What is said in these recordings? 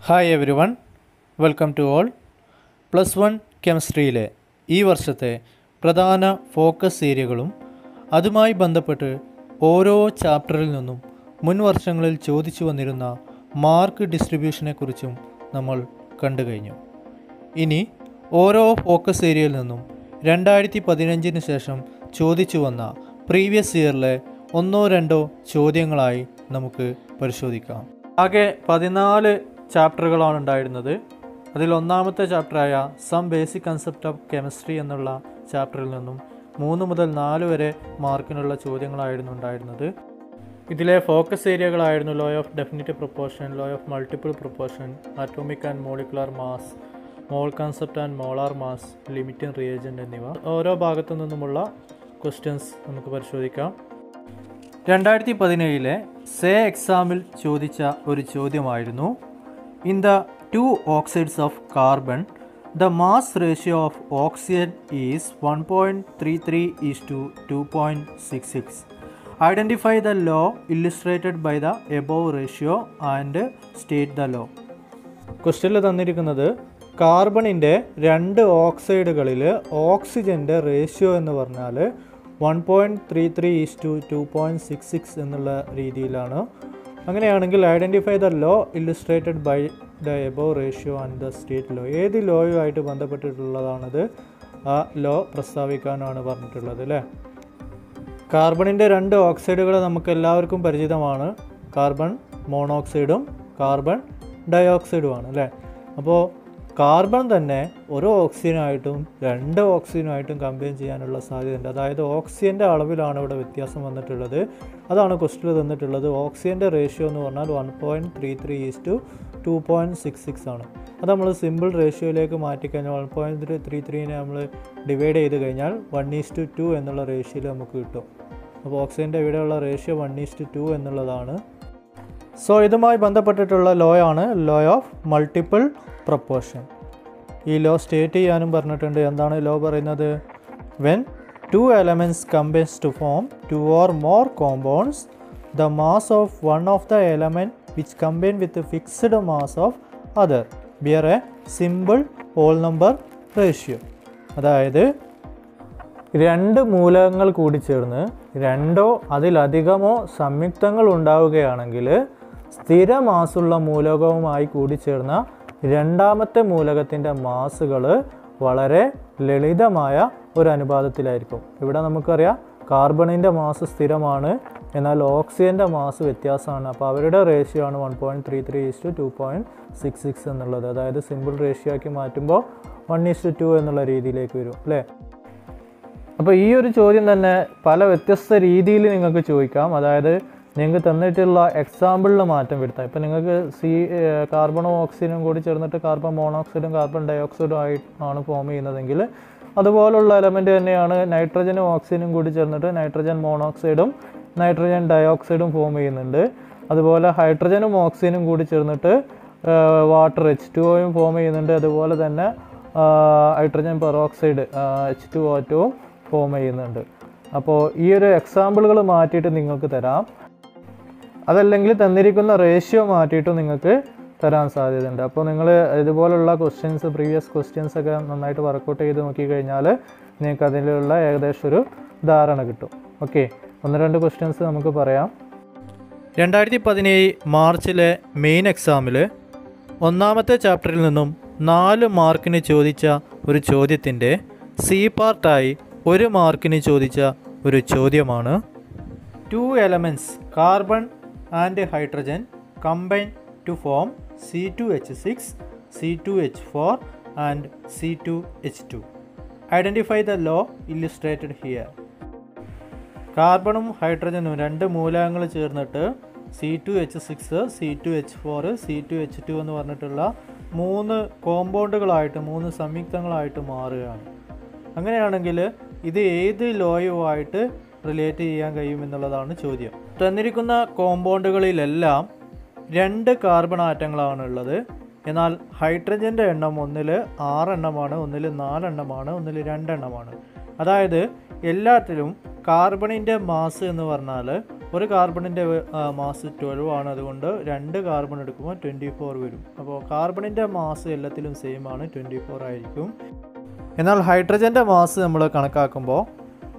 Hi everyone, welcome to all. +1 കെമിസ്ട്രിയിലെ ഈ വർഷത്തെ പ്രധാന ഫോക്കസ് ഏരിയകളും അതുമായി ബന്ധപ്പെട്ട് ഓരോ ചാപ്റ്ററിൽ നിന്നും മുൻ വർഷങ്ങളിൽ ചോദിച്ചു വന്നിരുന്ന മാർക്ക് ഡിസ്ട്രിബ്യൂഷനെക്കുറിച്ചും നമ്മൾ കണ്ടു കഴിഞ്ഞു. ഇനി ഓരോ ഫോക്കസ് ഏരിയയിൽ നിന്നും 2015 ശേഷം ചോദിച്ചു വന്ന പ്രീവിയസ് ഇയറിലെ ഒന്നോ രണ്ടോ ചോദ്യങ്ങളായി നമുക്ക് പരിശോധിക്കാം. ആകെ 14 ചാപ്റ്ററുകളാണ് ഉണ്ടായിരുന്നത്. അതിൽ ഒന്നാമത്തെ ചാപ്റ്ററായ some basic concept of chemistry എന്നുള്ള ചാപ്റ്ററിൽ നിന്നും 3 മുതൽ 4 വരെ മാർക്കിനുള്ള ചോദ്യങ്ങളായിരുന്നു ഉണ്ടായിരുന്നത്. ഇതിലെ ഫോക്കസ് ഏരിയകളായിരുന്നു law of definite proportion, law of multiple proportion, atomic and molecular mass, mole concept and molar mass, limiting reagent എന്നിവ. ഓരോ ഭാഗത്തു നിന്നുമുള്ള ക്വസ്റ്റ്യൻസ് നമുക്ക് പരിശോധിക്കാം. 2017 സേ എക്സാമിൽ ചോദിച്ച ഒരു ചോദ്യമായിരുന്നു, in the 2 oxides of carbon, the mass ratio of oxygen is 1.33:2.66. Identify the law illustrated by the above ratio and state the law. ക്വസ്റ്റ്യനിൽ തന്നിരിക്കുന്നത് കാർബണിൻ്റെ 2 ഓക്സൈഡുകളിൽ ഓക്സിജൻ്റെ റേഷ്യോ എന്ന് പറഞ്ഞാൽ 1.33:2.66 എന്നുള്ള രീതിയിലാണ്. അങ്ങനെയാണെങ്കിൽ identify the law illustrated by the above ratio and the state law. ഏത് ലോയുമായിട്ട് ബന്ധപ്പെട്ടിട്ടുള്ളതാണത്? ആ ലോ പ്രസ്താവിക്കാനാണ് പറഞ്ഞിട്ടുള്ളത് അല്ലേ. കാർബണിൻ്റെ 2 ഓക്സൈഡുകൾ നമുക്ക് എല്ലാവർക്കും പരിചിതമാണ്. കാർബൺ മോണോക്സൈഡും കാർബൺ ഡയോക്സൈഡുമാണ് അല്ലേ. അപ്പോൾ കാർബൺ തന്നെ ഒരു ഓക്സിജനായിട്ടും 2 ഓക്സിജനായിട്ടും കമ്പൈൻ ചെയ്യാനുള്ള സാധ്യതയുണ്ട്. അതായത് ഓക്സിജൻ്റെ അളവിലാണ് ഇവിടെ വ്യത്യാസം വന്നിട്ടുള്ളത്. അതാണ് ക്വസ്റ്റ്യനിൽ തന്നിട്ടുള്ളത്. ഓക്സിജൻ്റെ റേഷ്യോ എന്ന് പറഞ്ഞാൽ 1.33:2.66 ആണ്. അത് നമ്മൾ സിമ്പിൾ റേഷ്യോയിലേക്ക് മാറ്റിക്കഴിഞ്ഞാൽ 1.33നെ നമ്മൾ ഡിവൈഡ് ചെയ്ത് കഴിഞ്ഞാൽ 1:2 എന്നുള്ള റേഷ്യോയിൽ നമുക്ക് കിട്ടും. അപ്പോൾ ഓക്സിജൻ്റെ ഇവിടെയുള്ള റേഷ്യോ 1:2 എന്നുള്ളതാണ്. സോ ഇതുമായി ബന്ധപ്പെട്ടിട്ടുള്ള ലോ ആണ് ലോ ഓഫ് മൾട്ടിപ്പിൾ പ്രൊപ്പോർഷൻ. ഈ ലോ സ്റ്റേറ്റ് ചെയ്യാനും പറഞ്ഞിട്ടുണ്ട്. എന്താണ് ലോ പറയുന്നത്? When 2 elements combines to form 2 or more compounds, the mass of one of the element which combine with the fixed mass of other bear a simple whole number ratio. അതായത് 2 മൂലകങ്ങൾ കൂടി ചേർന്ന് 2ഓ അതിലധികമോ സംയുക്തങ്ങൾ ഉണ്ടാവുകയാണെങ്കിൽ സ്ഥിര മാസുള്ള മൂലകവുമായി കൂടിച്ചേർന്ന രണ്ടാമത്തെ മൂലകത്തിൻ്റെ മാസുകൾ വളരെ ലളിതമായ ഒരു അനുപാതത്തിലായിരിക്കും. ഇവിടെ നമുക്കറിയാം കാർബണിൻ്റെ മാസ് സ്ഥിരമാണ്, എന്നാൽ ഓക്സിജൻ്റെ മാസ് വ്യത്യാസമാണ്. അപ്പോൾ അവരുടെ റേഷ്യോ ആണ് 1.33:2.66 എന്നുള്ളത്. അതായത് സിമ്പിൾ റേഷ്യോ ആക്കി മാറ്റുമ്പോൾ 1:2 എന്നുള്ള രീതിയിലേക്ക് വരും അല്ലേ. അപ്പോൾ ഈ ഒരു ചോദ്യം തന്നെ പല വ്യത്യസ്ത രീതിയിൽ നിങ്ങൾക്ക് ചോദിക്കാം. അതായത് നിങ്ങൾക്ക് തന്നിട്ടുള്ള എക്സാമ്പിളിൽ മാറ്റം വരുത്താം. ഇപ്പോൾ നിങ്ങൾക്ക് കാർബണും ഓക്സിജനും കൂടി ചേർന്നിട്ട് കാർബൺ മോണോക്സൈഡും കാർബൺ ഡയോക്സൈഡും ആണ് ഫോം ചെയ്യുന്നതെങ്കിൽ അതുപോലുള്ള എലമെൻറ്റ് തന്നെയാണ് നൈട്രജനും ഓക്സിജനും കൂടി ചേർന്നിട്ട് നൈട്രജൻ മോണോക്സൈഡും നൈട്രജൻ ഡയോക്സൈഡും ഫോം ചെയ്യുന്നുണ്ട്. അതുപോലെ ഹൈഡ്രജനും ഓക്സിജനും കൂടി ചേർന്നിട്ട് വാട്ടർ H2O ഫോം ചെയ്യുന്നുണ്ട്. അതുപോലെ തന്നെ ഹൈഡ്രജൻ പെറോക്സൈഡ് H2O2 ഫോം ചെയ്യുന്നുണ്ട്. അപ്പോൾ ഈ ഒരു എക്സാമ്പിളുകൾ മാറ്റിയിട്ട് നിങ്ങൾക്ക് തരാം. അതല്ലെങ്കിൽ തന്നിരിക്കുന്ന റേഷ്യോ മാറ്റിയിട്ടും നിങ്ങൾക്ക് തരാൻ സാധ്യതയുണ്ട്. അപ്പോൾ നിങ്ങൾ ഇതുപോലുള്ള ക്വസ്റ്റ്യൻസ് പ്രീവിയസ് ക്വസ്റ്റ്യൻസ് ഒക്കെ നന്നായിട്ട് വർക്കൗട്ട് ചെയ്ത് നോക്കിക്കഴിഞ്ഞാൽ നിങ്ങൾക്ക് അതിലുള്ള ഏകദേശം ഒരു ധാരണ കിട്ടും. ഓക്കെ, 1-2 ക്വസ്റ്റ്യൻസ് നമുക്ക് പറയാം. 2017 മാർച്ചിലെ മെയിൻ എക്സാമിൽ ഒന്നാമത്തെ ചാപ്റ്ററിൽ നിന്നും 4 മാർക്കിന് ചോദിച്ച ഒരു ചോദ്യത്തിൻ്റെ സി പാർട്ടായി 1 മാർക്കിന് ചോദിച്ച ഒരു ചോദ്യമാണ്, 2 elements carbon and hydrogen combine to form C2H6, C2H4 and C2H2. Identify the law illustrated here. കാർബണും ഹൈഡ്രജനും 2 മൂലകങ്ങൾ ചേർന്നിട്ട് C2H6, C2H4, C2H2 എന്ന് പറഞ്ഞിട്ടുള്ള 3 കോമ്പൗണ്ടുകളായിട്ട് 3 സംയുക്തങ്ങളായിട്ട് മാറുകയാണ്. അങ്ങനെയാണെങ്കിൽ ഇത് ഏത് ലോയുമായിട്ട് റിലേറ്റ് ചെയ്യാൻ കഴിയുമെന്നുള്ളതാണ് ചോദ്യം. തന്നിരിക്കുന്ന കോമ്പൗണ്ടുകളിലെല്ലാം 2 കാർബൺ ആറ്റങ്ങളാണ് ഉള്ളത്. എന്നാൽ ഹൈഡ്രജൻ്റെ എണ്ണം ഒന്നിൽ 6 എണ്ണമാണ്, ഒന്നിൽ 4 എണ്ണമാണ്, ഒന്നിൽ 2 എണ്ണമാണ്. അതായത് എല്ലാത്തിലും കാർബണിൻ്റെ മാസ് എന്ന് പറഞ്ഞാൽ ഒരു കാർബണിൻ്റെ മാസ് 12 ആണ്, അതുകൊണ്ട് 2 കാർബൺ എടുക്കുമ്പോൾ 24 വരും. അപ്പോൾ കാർബണിൻ്റെ മാസ് എല്ലാത്തിലും സെയിം ആണ്, 24 ആയിരിക്കും. എന്നാൽ ഹൈഡ്രജൻ്റെ മാസ് നമ്മൾ കണക്കാക്കുമ്പോൾ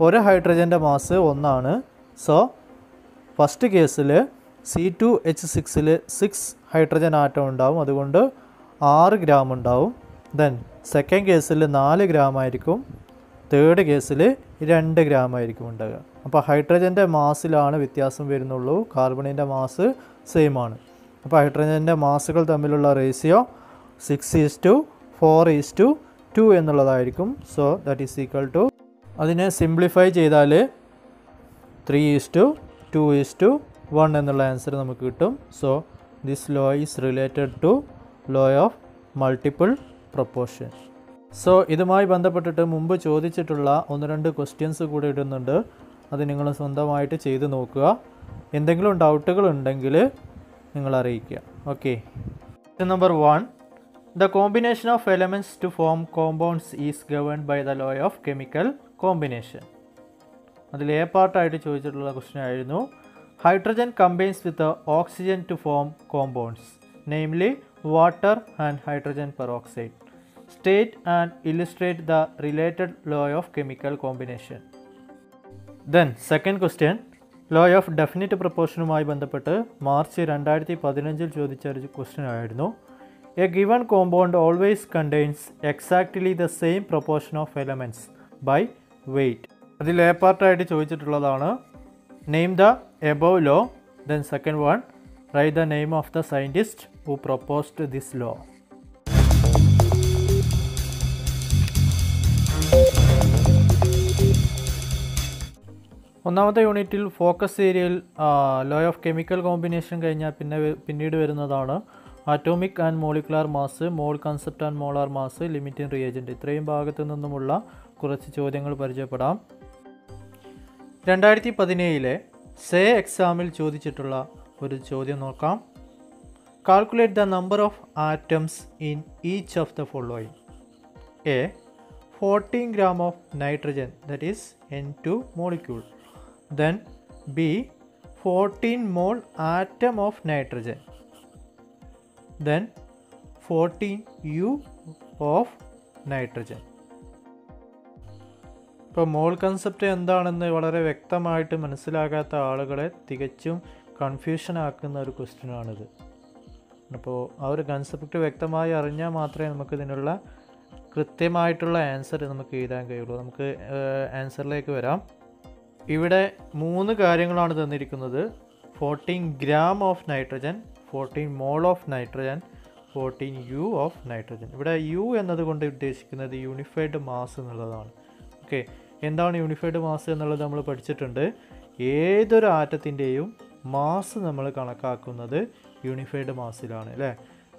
ഒരു ഹൈഡ്രജൻ്റെ മാസ് 1 ആണ്. സോ ഫസ്റ്റ് കേസിൽ C2H6ൽ 6 ഹൈഡ്രജൻ ആറ്റം ഉണ്ടാവും, അതുകൊണ്ട് 6 ഗ്രാം ഉണ്ടാവും. ദെൻ സെക്കൻഡ് കേസിൽ 4 ഗ്രാം ആയിരിക്കും, തേർഡ് കേസിൽ 2 ഗ്രാം ആയിരിക്കും ഉണ്ടാകുക. അപ്പോൾ ഹൈഡ്രജൻ്റെ മാസിലാണ് വ്യത്യാസം വരുന്നുള്ളൂ, കാർബണിൻ്റെ മാസ് സെയിം ആണ്. അപ്പോൾ ഹൈഡ്രജൻ്റെ മാസുകൾ തമ്മിലുള്ള റേഷ്യോ 6:4:2 എന്നുള്ളതായിരിക്കും. So that is equal to, അതിനെ സിംപ്ലിഫൈ ചെയ്താൽ 3:2:1 എന്നുള്ള ആൻസർ നമുക്ക് കിട്ടും. So this law is related to law of multiple proportion. So ഇതുമായി ബന്ധപ്പെട്ടിട്ട് മുമ്പ് ചോദിച്ചിട്ടുള്ള 1-2 ക്വസ്റ്റ്യൻസ് കൂടെ ഇടുന്നുണ്ട്, അത് നിങ്ങൾ സ്വന്തമായിട്ട് ചെയ്ത് നോക്കുക. എന്തെങ്കിലും ഡൗട്ടുകൾ ഉണ്ടെങ്കിൽ നിങ്ങൾ അറിയിക്കുക. Okay, number 1, the combination of elements to form compounds is governed by the law of chemical combination. അതിൽ എ പാർട്ടായിട്ട് ചോദിച്ചിട്ടുള്ള ക്വസ്റ്റ്യൻ ആയിരുന്നു, hydrogen combines with oxygen to form compounds, namely water and hydrogen peroxide. State and illustrate the related law of chemical combination. Then second question, law of definite പ്രൊപ്പോർഷനുമായി ബന്ധപ്പെട്ട് March 2015 ചോദിച്ച ഒരു question ആയിരുന്നു. A given compound always contains exactly the same proportion of elements by weight. അതിൽ A പാർട്ടായിട്ട് ചോദിച്ചിട്ടുള്ളതാണ്, name the above law. Then second one, write the name of the scientist who proposed this law. ഒന്നാമത്തെ യൂണിറ്റിൽ focus ഏരിയയിൽ law of chemical combination കഴിഞ്ഞാൽ പിന്നീട് വരുന്നതാണ് atomic and molecular mass, mole concept and molar mass, limiting reagent. ഇത്രയും ഭാഗത്തു നിന്നുമുള്ള കുറച്ച് ചോദ്യങ്ങൾ പരിചയപ്പെടാം. 2017 സേ എക്സാമിൽ ചോദിച്ചിട്ടുള്ള ഒരു ചോദ്യം നോക്കാം. Calculate the number of atoms in each of the following. A 14 gram of nitrogen, that is N2 molecule. Then B 14 mole atom of nitrogen. Then 14 U of nitrogen. ഇപ്പോൾ മോൾ കൺസെപ്റ്റ് എന്താണെന്ന് വളരെ വ്യക്തമായിട്ട് മനസ്സിലാകാത്ത ആളുകളെ തികച്ചും കൺഫ്യൂഷൻ ആക്കുന്ന ഒരു ക്വസ്റ്റ്യനാണിത്. അപ്പോൾ ആ ഒരു കൺസെപ്റ്റ് വ്യക്തമായി അറിഞ്ഞാൽ മാത്രമേ നമുക്കിതിനുള്ള കൃത്യമായിട്ടുള്ള ആൻസർ നമുക്ക് എഴുതാൻ കഴിയുള്ളൂ. നമുക്ക് ആൻസറിലേക്ക് വരാം. ഇവിടെ 3 കാര്യങ്ങളാണ് തന്നിരിക്കുന്നത്. 14 gram of nitrogen, 14 mole of nitrogen, 14 U of nitrogen. ഇവിടെ U എന്നതുകൊണ്ട് ഉദ്ദേശിക്കുന്നത് യൂണിഫൈഡ് മാസ് എന്നുള്ളതാണ്. ഓക്കെ, എന്താണ് യൂണിഫൈഡ് മാസ് എന്നുള്ളത് നമ്മൾ പഠിച്ചിട്ടുണ്ട്. ഏതൊരു ആറ്റത്തിൻ്റെയും മാസ് നമ്മൾ കണക്കാക്കുന്നത് യൂണിഫൈഡ് മാസിലാണ് അല്ലേ.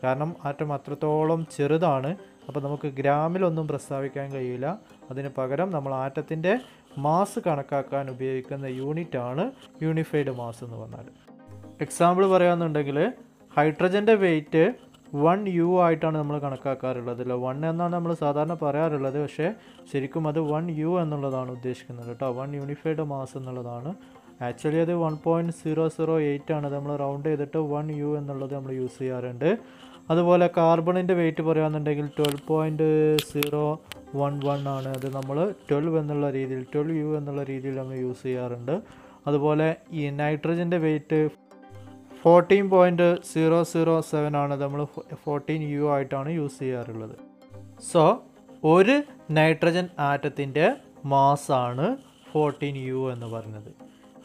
കാരണം ആറ്റം അത്രത്തോളം ചെറുതാണ്. അപ്പോൾ നമുക്ക് ഗ്രാമിലൊന്നും പ്രസ്താവിക്കാൻ കഴിയില്ല. അതിന് പകരം നമ്മൾ ആറ്റത്തിൻ്റെ മാസ് കണക്കാക്കാൻ ഉപയോഗിക്കുന്ന യൂണിറ്റാണ് യൂണിഫൈഡ് മാസ് എന്ന് പറഞ്ഞാൽ. എക്സാമ്പിൾ പറയുകയാണെന്നുണ്ടെങ്കിൽ ഹൈഡ്രജൻ്റെ വെയിറ്റ് 1 U ആയിട്ടാണ് നമ്മൾ കണക്കാക്കാറുള്ളത്. 1 എന്നാണ് നമ്മൾ സാധാരണ പറയാറുള്ളത്, പക്ഷേ ശരിക്കും അത് 1 U എന്നുള്ളതാണ് ഉദ്ദേശിക്കുന്നത് കേട്ടോ. 1 യൂണിഫൈഡ് മാസ് എന്നുള്ളതാണ്. ആക്ച്വലി അത് 1.008 ആണ്. നമ്മൾ റൗണ്ട് ചെയ്തിട്ട് 1 U എന്നുള്ളത് നമ്മൾ യൂസ് ചെയ്യാറുണ്ട്. അതുപോലെ കാർബണിൻ്റെ വെയിറ്റ് പറയുകയാണെന്നുണ്ടെങ്കിൽ 12.011 ആണ്. അത് നമ്മൾ 12 എന്നുള്ള രീതിയിൽ 12 U എന്നുള്ള രീതിയിൽ നമ്മൾ യൂസ് ചെയ്യാറുണ്ട്. അതുപോലെ ഈ നൈട്രജൻ്റെ വെയിറ്റ് 14.007 ആണ്. നമ്മൾ 14 U ആയിട്ടാണ് യൂസ് ചെയ്യാറുള്ളത്. സോ ഒരു നൈട്രജൻ ആറ്റത്തിൻ്റെ മാസാണ് 14 U എന്ന് പറയുന്നത്.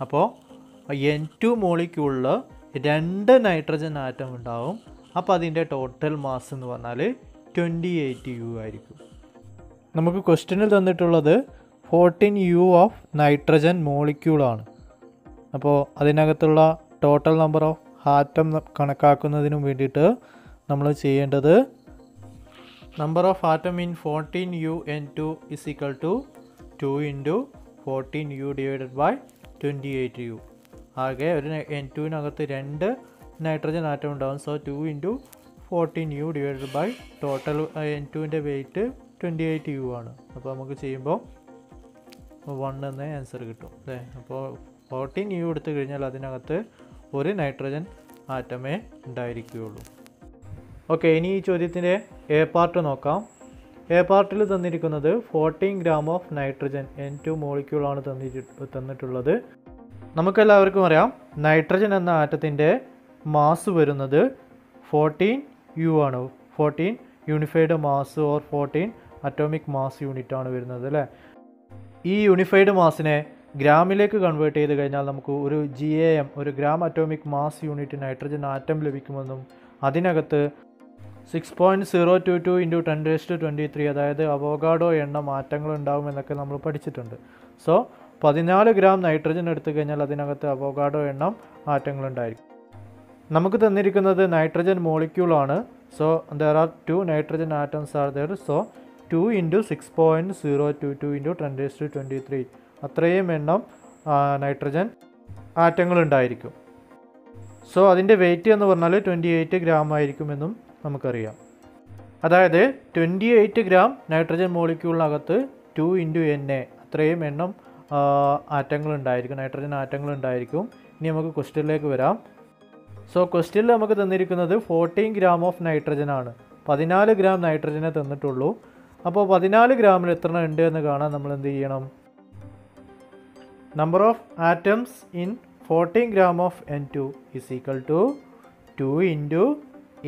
അപ്പോൾ N2 മോളിക്യൂളിൽ 2 നൈട്രജൻ ആറ്റം ഉണ്ടാവും. അപ്പോൾ അതിൻ്റെ ടോട്ടൽ മാസ് എന്ന് പറഞ്ഞാൽ 28 U ആയിരിക്കും. നമുക്ക് ക്വസ്റ്റ്യനിൽ തന്നിട്ടുള്ളത് 14 U ഓഫ് നൈട്രജൻ മോളിക്യൂളാണ്. അപ്പോൾ അതിനകത്തുള്ള ടോട്ടൽ നമ്പർ ഓഫ് ആറ്റം കണക്കാക്കുന്നതിനും വേണ്ടിയിട്ട് നമ്മൾ ചെയ്യേണ്ടത് number of atom in 14 U N2 is equal to 2 into 14 U divided by 28 U. ആകെ ഒരു N2-നകത്ത് 2 നൈട്രജൻ ആറ്റം ഉണ്ടാകും. So 2 into 14 U divided by total N2ൻ്റെ വെയിറ്റ് 28 U ആണ്. അപ്പോൾ നമുക്ക് ചെയ്യുമ്പോൾ 1 എന്ന ആൻസർ കിട്ടും അല്ലേ. അപ്പോൾ 14U എടുത്തു കഴിഞ്ഞാൽ അതിനകത്ത് ഒരു നൈട്രജൻ ആറ്റമേ ഉണ്ടായിരിക്കുകയുള്ളൂ. ഓക്കെ, ഇനി ഈ ചോദ്യത്തിൻ്റെ എ പാർട്ട് നോക്കാം. എ പാർട്ടിൽ തന്നിരിക്കുന്നത് 14 gram ഓഫ് നൈട്രജൻ N2 മോളിക്യൂളാണ് തന്നിട്ടുള്ളത്. നമുക്കെല്ലാവർക്കും അറിയാം നൈട്രജൻ എന്ന ആറ്റത്തിൻ്റെ മാസ് വരുന്നത് 14U ആണ്. 14 unified mass or 14 atomic mass unit ആണ് വരുന്നത് അല്ലേ. ഈ യൂണിഫൈഡ് മാസിനെ ഗ്രാമിലേക്ക് കൺവേർട്ട് ചെയ്ത് കഴിഞ്ഞാൽ നമുക്ക് ഒരു GAM, ഒരു gram atomic mass unit nitrogen atom ലഭിക്കുമെന്നും അതിനകത്ത് 6.022 × 10⁻23 അതായത് അവോഗാഡോ എണ്ണം മാറ്റങ്ങൾ ഉണ്ടാകുമെന്നൊക്കെ നമ്മൾ പഠിച്ചിട്ടുണ്ട്. സോ 14 gram നൈട്രജൻ എടുത്തു കഴിഞ്ഞാൽ അതിനകത്ത് അവോഗാഡോ എണ്ണം മാറ്റങ്ങളുണ്ടായിരിക്കും. നമുക്ക് തന്നിരിക്കുന്നത് നൈട്രജൻ മോളിക്യൂളാണ്. So there are 2 nitrogen atoms are there. So 2 × 6.022 × 10⁻23 അത്രയും എണ്ണം നൈട്രജൻ ആറ്റങ്ങളുണ്ടായിരിക്കും. സോ അതിൻ്റെ വെയിറ്റ് എന്ന് പറഞ്ഞാൽ 28 gram ആയിരിക്കുമെന്നും നമുക്കറിയാം. അതായത് 28 gram നൈട്രജൻ മോളിക്യൂളിനകത്ത് 2 × Na അത്രയും എണ്ണം ആറ്റങ്ങളുണ്ടായിരിക്കും, നൈട്രജൻ ആറ്റങ്ങളുണ്ടായിരിക്കും. ഇനി നമുക്ക് ക്വസ്റ്റ്യനിലേക്ക് വരാം. സോ ക്വസ്റ്റ്യനിൽ നമുക്ക് തന്നിരിക്കുന്നത് 14 gram ഓഫ് നൈട്രജൻ ആണ്. 14 gram നൈട്രജനെ തന്നിട്ടുള്ളൂ. അപ്പോൾ 14 ഗ്രാമിൽ എത്ര ഉണ്ട് എന്ന് കാണാൻ നമ്മൾ എന്ത് ചെയ്യണം? Number of atoms in 14 gram of N2 is equal to 2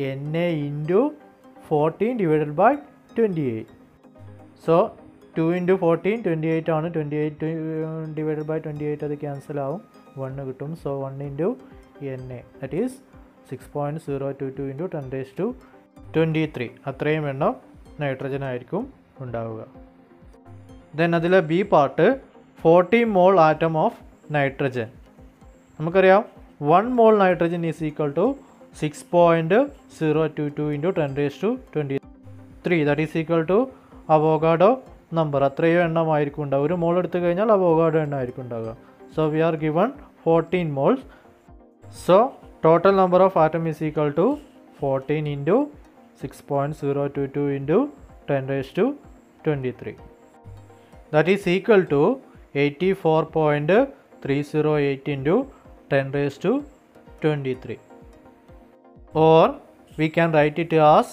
× Na × 14 divided by 28. So 2 × 14 28 ആണ്. 28 divided by 28 അത് ക്യാൻസൽ ആവും, 1 കിട്ടും. സോ 1 × Na that is 6.022 × 10⁻23 അത്രയും എണ്ണം നൈട്രജൻ ആയിരിക്കും ഉണ്ടാവുക. ദെൻ അതിലെ B part 40 mole atom of nitrogen. നമുക്കറിയാം 1 mole nitrogen is equal to 6.022 × 10⁻23 that is equal to Avogadro number. അത്രയും എണ്ണമായിരിക്കും ഉണ്ടാവുക. ഒരു മോൾ എടുത്തു കഴിഞ്ഞാൽ അവോഗാഡോ എണ്ണം ആയിരിക്കും ഉണ്ടാവുക. So we are given 14 moles. So total number of atom is equal to 14 × 6.022 × 10⁻23 that is equal to 84.308 × 10⁻23 or we can write it as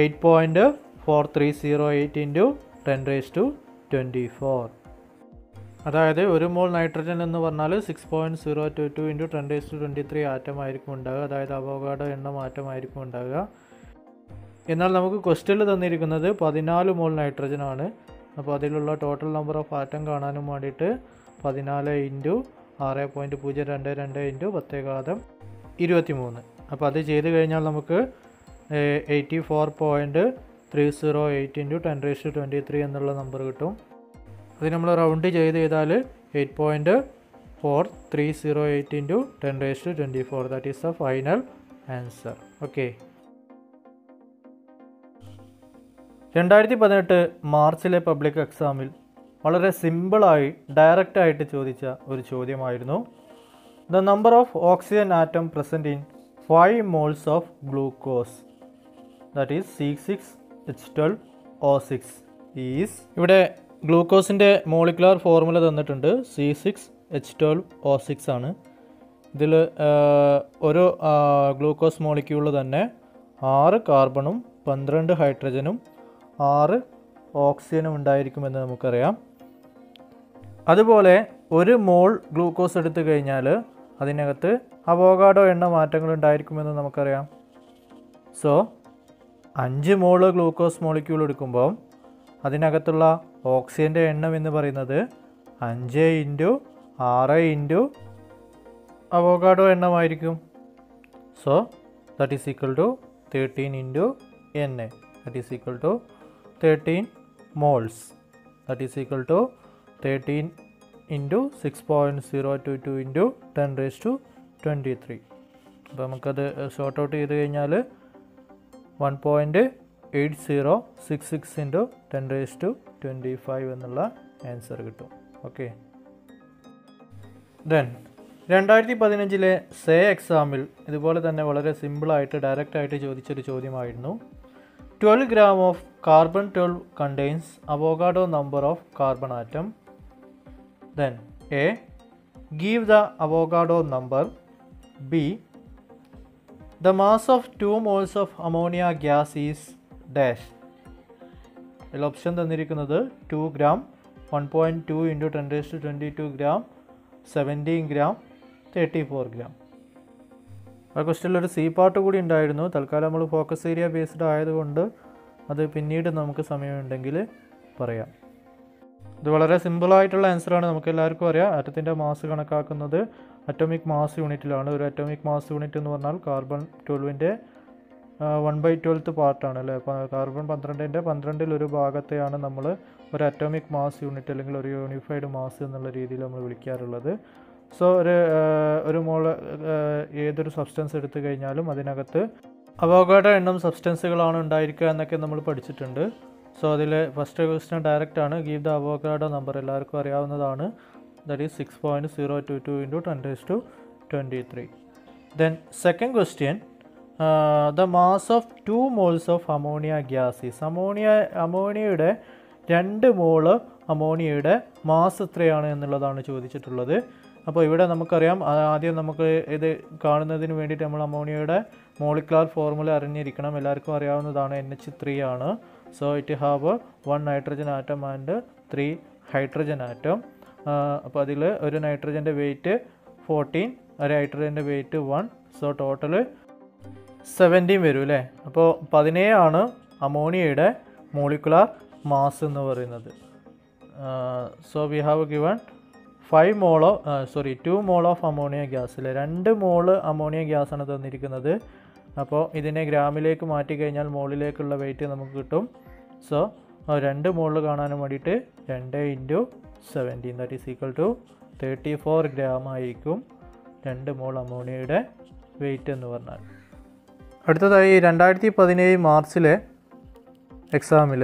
8.4308 × 10⁻24. അതായത് ഒരു മോൾ നൈട്രജൻ എന്ന് പറഞ്ഞാൽ 6.022 × 10⁻23 ആറ്റം ആയിരിക്കും ഉണ്ടാകുക, അതായത് അവോഗാഡോ എണ്ണം ആറ്റമായിരിക്കും ഉണ്ടാകുക. എന്നാൽ നമുക്ക് ക്വസ്റ്റ്യനിൽ തന്നിരിക്കുന്നത് 14 മോൾ നൈട്രജൻ ആണ്. അപ്പോൾ അതിലുള്ള ടോട്ടൽ നമ്പർ ഓഫ് ആറ്റം കാണാനും വേണ്ടിയിട്ട് 14 × 6.022 × 10⁻23. അപ്പോൾ അത് ചെയ്ത് കഴിഞ്ഞാൽ നമുക്ക് 84.308 × 10⁻23 എന്നുള്ള നമ്പർ കിട്ടും. അത് നമ്മൾ റൗണ്ട് ചെയ്താൽ 8.4308 × 10⁻24 that is the final answer. Okay, 2018 മാർച്ചിലെ പബ്ലിക് എക്സാമിൽ വളരെ സിമ്പിളായി ഡയറക്റ്റായിട്ട് ചോദിച്ച ഒരു ചോദ്യമായിരുന്നു. The number of oxygen atom present in 5 moles of glucose that is C6H12O6 is. ഇവിടെ ഗ്ലൂക്കോസിൻ്റെ മോളിക്കുലർ ഫോർമുല തന്നിട്ടുണ്ട്, C6H12O6 ആണ്. ഇതിൽ ഒരു ഗ്ലൂക്കോസ് മോളിക്യൂളിൽ തന്നെ 6 കാർബണും 12 ഹൈഡ്രജനും 6 ഓക്സിജനും ഉണ്ടായിരിക്കുമെന്ന് നമുക്കറിയാം. അതുപോലെ ഒരു മോൾ ഗ്ലൂക്കോസ് എടുത്തു കഴിഞ്ഞാൽ അതിനകത്ത് അവോഗാഡോ എണ്ണ മാറ്റങ്ങൾ ഉണ്ടായിരിക്കുമെന്ന് നമുക്കറിയാം. സോ 5 മോൾ ഗ്ലൂക്കോസ് മോളിക്യൂൾ എടുക്കുമ്പോൾ അതിനകത്തുള്ള ഓക്സിജൻ്റെ എണ്ണം എന്ന് പറയുന്നത് 5 × 6 × അവോഗാഡോ എണ്ണമായിരിക്കും. So that is equal to 13 × Na that is equal to 13 moles that is equal to 13 × 6.022 × 10⁻23. അപ്പോൾ നമുക്കത് ഷോർട്ട് ഔട്ട് ചെയ്ത് കഴിഞ്ഞാൽ 1.8066 × 10⁻25 എന്നുള്ള ആൻസർ കിട്ടും. ഓക്കെ, ദെൻ 2015 സേ എക്സാമിൽ ഇതുപോലെ തന്നെ വളരെ സിമ്പിളായിട്ട് ഡയറക്റ്റായിട്ട് ചോദിച്ചൊരു ചോദ്യമായിരുന്നു. 12 gram of carbon 12 contains Avogadro number of carbon atom. Then A give the Avogadro number. B. The mass of 2 moles of ammonia gas is dash. ഇതിൽ ഓപ്ഷൻ തന്നിരിക്കുന്നത് 2 gram, 1.2 into 10⁻22 gram, 17 gram, 34 gram. ആ ക്വസ്റ്റ്യനിലൊരു C part കൂടി ഉണ്ടായിരുന്നു. തൽക്കാലം നമ്മൾ focus area based ആയതുകൊണ്ട് അത് പിന്നീട് നമുക്ക് സമയമുണ്ടെങ്കിൽ പറയാം. ഇത് വളരെ സിമ്പിളായിട്ടുള്ള ആൻസറാണ്, നമുക്ക് എല്ലാവർക്കും അറിയാം. ആറ്റത്തിൻ്റെ മാസ് കണക്കാക്കുന്നത് അറ്റോമിക് മാസ് യൂണിറ്റിലാണ്. ഒരു അറ്റോമിക് മാസ് യൂണിറ്റ് എന്ന് പറഞ്ഞാൽ കാർബൺ 12ൻ്റെ 1/12 പാർട്ടാണ് അല്ലേ. കാർബൺ 12ൻ്റെ 12 ഭാഗത്തെയാണ് നമ്മൾ ഒരു അറ്റോമിക് മാസ് യൂണിറ്റ് അല്ലെങ്കിൽ ഒരു യൂണിഫൈഡ് മാസ് എന്നുള്ള രീതിയിൽ നമ്മൾ വിളിക്കാറുള്ളത്. സോ ഒരു മോള് ഏതൊരു സബ്സ്റ്റൻസ് എടുത്തു കഴിഞ്ഞാലും അതിനകത്ത് അവോഗാഡ്രോ എണ്ണം സബ്സ്റ്റൻസുകളാണ് ഉണ്ടായിരിക്കുക എന്നൊക്കെ നമ്മൾ പഠിച്ചിട്ടുണ്ട്. സോ അതിൽ ഫസ്റ്റ് ക്വസ്റ്റ്യൻ ഡയറക്റ്റ് ആണ്. ഗീവ് ദ അവോഗാഡ്രോ നമ്പർ എല്ലാവർക്കും അറിയാവുന്നതാണ്. That is 6.022 into 10⁻23. Then second question, the mass of 2 moles of ammonia gas is. അമോണിയയുടെ 2 മോള് അമോണിയയുടെ മാസ് എത്രയാണ് എന്നുള്ളതാണ് ചോദിച്ചിട്ടുള്ളത്. അപ്പോൾ ഇവിടെ നമുക്കറിയാം, ആദ്യം നമുക്ക് ഇത് കാണുന്നതിന് വേണ്ടിയിട്ട് നമ്മൾ അമോണിയയുടെ മോളിക്കുലാർ ഫോർമുല അറിഞ്ഞിരിക്കണം. എല്ലാവർക്കും അറിയാവുന്നതാണ്, NH3 ആണ്. So it have 1 nitrogen atom and 3 hydrogen atom. അപ്പോൾ അതിൽ ഒരു നൈട്രജൻ്റെ വെയിറ്റ് 14, ഒരു ഹൈഡ്രജൻ്റെ വെയിറ്റ് 1. സോ ടോട്ടൽ 17 വരും അല്ലേ. അപ്പോൾ 17 ആണ് അമോണിയയുടെ മോളിക്കുലാർ മാസ് എന്ന് പറയുന്നത്. So we have given 2 mole of ammonia ഗ്യാസിൽ 2 മോള് അമോണിയ ഗ്യാസാണ് തന്നിരിക്കുന്നത്. അപ്പോൾ ഇതിനെ ഗ്രാമിലേക്ക് മാറ്റി കഴിഞ്ഞാൽ മോളിലേക്കുള്ള വെയിറ്റ് നമുക്ക് കിട്ടും. സോ 2 മോള് കാണാൻ വേണ്ടിയിട്ട് 2 into 17 that is equal to 34 gram ആയിരിക്കും 2 മോൾ അമോണിയയുടെ വെയിറ്റ് എന്ന് പറഞ്ഞാൽ. അടുത്തതായി 2017 മാർച്ചിലെ എക്സാമിൽ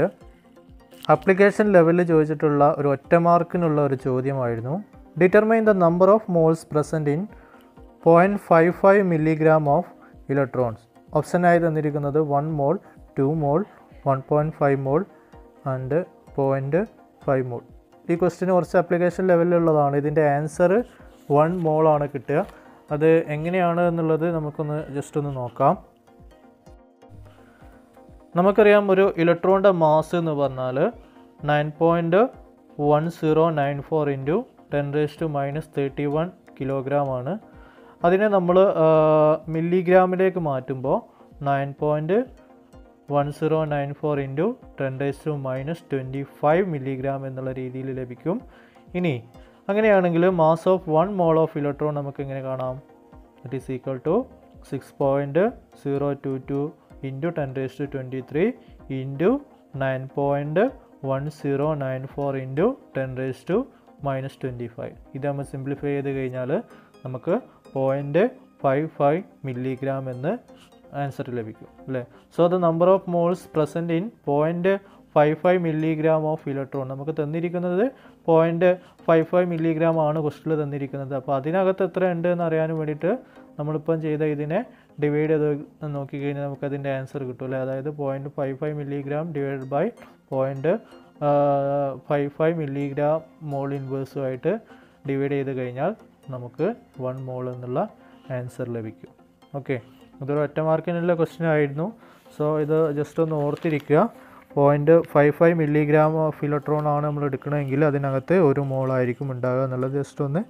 അപ്ലിക്കേഷൻ ലെവലിൽ ചോദിച്ചിട്ടുള്ള ഒരു ഒറ്റ മാർക്കിനുള്ള ഒരു ചോദ്യമായിരുന്നു. Determine the number of moles present in 0.55 milligram of electrons. ഓപ്ഷനായി തന്നിരിക്കുന്നത് 1 mol, 2 mol, 1.5 mol and 0.5 mol. ഈ ക്വസ്റ്റ്യൻ കുറച്ച് അപ്ലിക്കേഷൻ ലെവലിലുള്ളതാണ്. ഇതിൻ്റെ ആൻസർ 1 mol ആണ് കിട്ടുക. അത് എങ്ങനെയാണ് എന്നുള്ളത് നമുക്കൊന്ന് ജസ്റ്റ് ഒന്ന് നോക്കാം. നമുക്കറിയാം, ഒരു ഇലക്ട്രോണിൻ്റെ മാസ് എന്ന് പറഞ്ഞാൽ 9.1094 into 10⁻³ കിലോഗ്രാം ആണ്. അതിനെ നമ്മൾ മില്ലിഗ്രാമിലേക്ക് മാറ്റുമ്പോൾ 9.1094 into 10⁻25 milligram എന്നുള്ള രീതിയിൽ ലഭിക്കും. ഇനി അങ്ങനെയാണെങ്കിൽ mass of 1 mol of electron നമുക്ക് എങ്ങനെ കാണാം? It is equal to 6.022 into 10⁻23 into 9.1094 into 10⁻25. ഇത് നമ്മൾ സിംപ്ലിഫൈ ചെയ്ത് കഴിഞ്ഞാൽ നമുക്ക് 0.55 milligram എന്ന് ആൻസർ ലഭിക്കും അല്ലേ. So the number of moles present in 0.55 milligram of electron നമുക്ക് തന്നിരിക്കുന്നത് 0.55 milligram ആണ് ക്വസ്റ്റ്യനിൽ തന്നിരിക്കുന്നത്. അപ്പോൾ അതിനകത്ത് എത്ര ഉണ്ട് എന്ന് അറിയാൻ വേണ്ടിയിട്ട് നമ്മളിപ്പം ചെയ്ത ഇതിനെ ഡിവൈഡ് ചെയ്ത് നോക്കിക്കഴിഞ്ഞാൽ നമുക്കതിൻ്റെ ആൻസർ കിട്ടും അല്ലേ. അതായത് 0.55 milligram divide by 0.55 milligram mole ഇൻവേഴ്സുമായിട്ട് ഡിവൈഡ് ചെയ്ത് കഴിഞ്ഞാൽ നമുക്ക് 1 mol എന്നുള്ള ആൻസർ ലഭിക്കും. ഓക്കെ, ഇതൊരു ഒറ്റ മാർക്കിനുള്ള ക്വസ്റ്റ്യൻ ആയിരുന്നു. സോ ഇത് ജസ്റ്റ് ഒന്ന് ഓർത്തിരിക്കുക. 0.55 milligram ഓഫ് ഇലക്ട്രോൺ ആണ് നമ്മൾ എടുക്കണമെങ്കിൽ അതിനകത്ത് 1 mol ആയിരിക്കും ഉണ്ടാകുക എന്നുള്ളത് ജസ്റ്റ് ഒന്ന്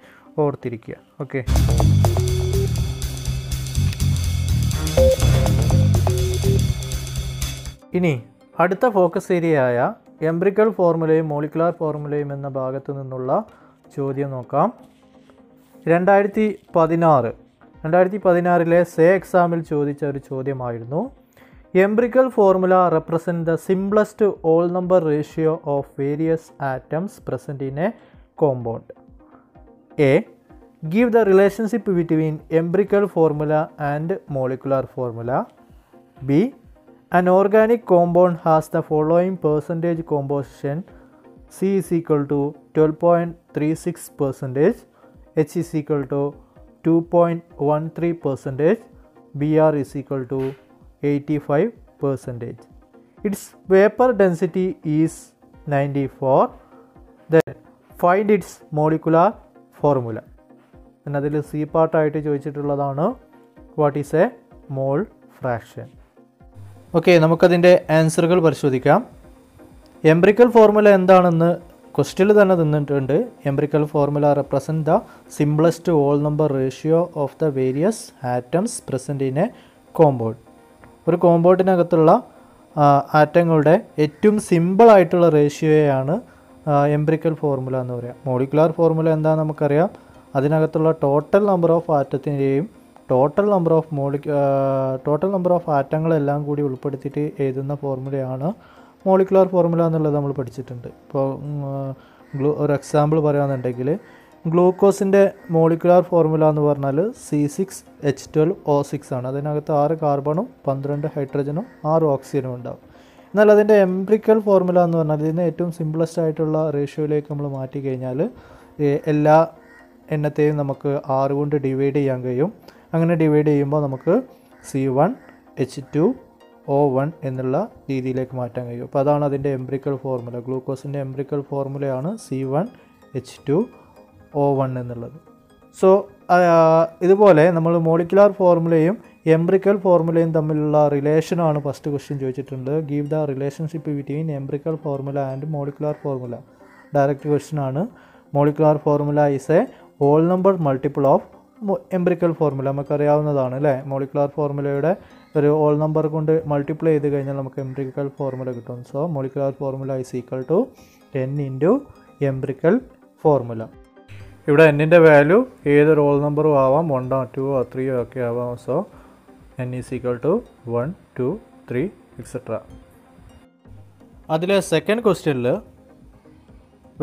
ഓർത്തിരിക്കുക. ഓക്കെ, ഇനി അടുത്ത ഫോക്കസ് ഏരിയയായ എംപിറിക്കൽ ഫോർമുലയും മോളിക്കുലാർ ഫോർമുലയും എന്ന ഭാഗത്തു നിന്നുള്ള ചോദ്യം നോക്കാം. 2016 സേ എക്സാമിൽ ചോദിച്ച ഒരു ചോദ്യമായിരുന്നു. Empirical formula represent the simplest whole number ratio of various atoms present in a compound. A. Give the relationship between empirical formula and molecular formula. B. An organic compound has the following percentage composition: C is equal to 12.36%, H is equal to 2.13%, Br is equal to 85%. Its vapor density is 94. Then find its molecular formula. പിന്നെ അതിൽ C പാർട്ടായിട്ട് ചോദിച്ചിട്ടുള്ളതാണ് what is a mole fraction. Okay, നമുക്കതിൻ്റെ ആൻസറുകൾ പരിശോധിക്കാം. Empirical formula എന്താണെന്ന് ക്വസ്റ്റ്യനിൽ തന്നെ തന്നിട്ടുണ്ട്. Empirical formula represent the simplest whole number ratio of the various atoms present in a compound. ഒരു കോമ്പൗണ്ടിനകത്തുള്ള ആറ്റങ്ങളുടെ ഏറ്റവും സിമ്പിളായിട്ടുള്ള റേഷ്യോയാണ് എംപിറിക്കൽ ഫോർമുല എന്ന് പറയാം. മോളിക്കുലാർ ഫോർമുല എന്താണെന്ന് നമുക്കറിയാം. അതിനകത്തുള്ള ടോട്ടൽ നമ്പർ ഓഫ് ആറ്റത്തിൻ്റെയും ടോട്ടൽ നമ്പർ ഓഫ് ആറ്റങ്ങളെല്ലാം കൂടി ഉൾപ്പെടുത്തിയിട്ട് എഴുതുന്ന ഫോർമുലയാണ് മോളിക്കുലാർ ഫോർമുല എന്നുള്ളത് നമ്മൾ പഠിച്ചിട്ടുണ്ട്. ഇപ്പോൾ ഒരു എക്സാമ്പിൾ പറയുകയാണെന്നുണ്ടെങ്കിൽ ഗ്ലൂക്കോസിൻ്റെ മോളിക്കുലാർ ഫോർമുല എന്ന് പറഞ്ഞാൽ C6H12O6 ആണ്. അതിനകത്ത് 6 കാർബണും 12 ഹൈഡ്രജനും 6 ഓക്സിജനും ഉണ്ടാവും. എന്നാൽ അതിൻ്റെ എംപിറിക്കൽ ഫോർമുല എന്ന് പറഞ്ഞാൽ ഇതിന് ഏറ്റവും സിംപ്ലസ്റ്റ് ആയിട്ടുള്ള റേഷ്യോയിലേക്ക് നമ്മൾ മാറ്റി കഴിഞ്ഞാൽ എല്ലാ എണ്ണത്തെയും നമുക്ക് 6 കൊണ്ട് ഡിവൈഡ് ചെയ്യാൻ കഴിയും. അങ്ങനെ ഡിവൈഡ് ചെയ്യുമ്പോൾ നമുക്ക് C1H2O1 എന്നുള്ള രീതിയിലേക്ക് മാറ്റാൻ കഴിയും. അപ്പോൾ അതാണ് അതിൻ്റെ എംപിറിക്കൽ ഫോർമുല. ഗ്ലൂക്കോസിൻ്റെ എംപിറിക്കൽ ഫോർമുലയാണ് C1H2O1 എന്നുള്ളത്. സോ ഇതുപോലെ നമ്മൾ മോളിക്കുലാർ ഫോർമുലയും എംപിറിക്കൽ ഫോർമുലയും തമ്മിലുള്ള റിലേഷനാണ് ഫസ്റ്റ് ക്വസ്റ്റ്യൻ ചോദിച്ചിട്ടുണ്ട്. Give the relationship between empirical formula and molecular formula. Direct question ആണ്. Molecular formula is a whole number multiple of empirical formula. നമുക്കറിയാവുന്നതാണ് അല്ലേ. മോളിക്കുലാർ ഫോർമുലയുടെ ഒരു ഹോൾ നമ്പർ കൊണ്ട് മൾട്ടിപ്ലൈ ചെയ്ത് കഴിഞ്ഞാൽ നമുക്ക് എംപിറിക്കൽ ഫോർമുല കിട്ടും. So molecular formula is equal to n into empirical formula. ഇവിടെ എന്നിൻ്റെ വാല്യൂ ഏതൊരു ഹോൾ നമ്പറും ആവാം, 1 2 3 ഒക്കെ ആവാം. So n is equal to 1 2 3 et cetera. അതിലെ സെക്കൻഡ് ക്വസ്റ്റ്യനിൽ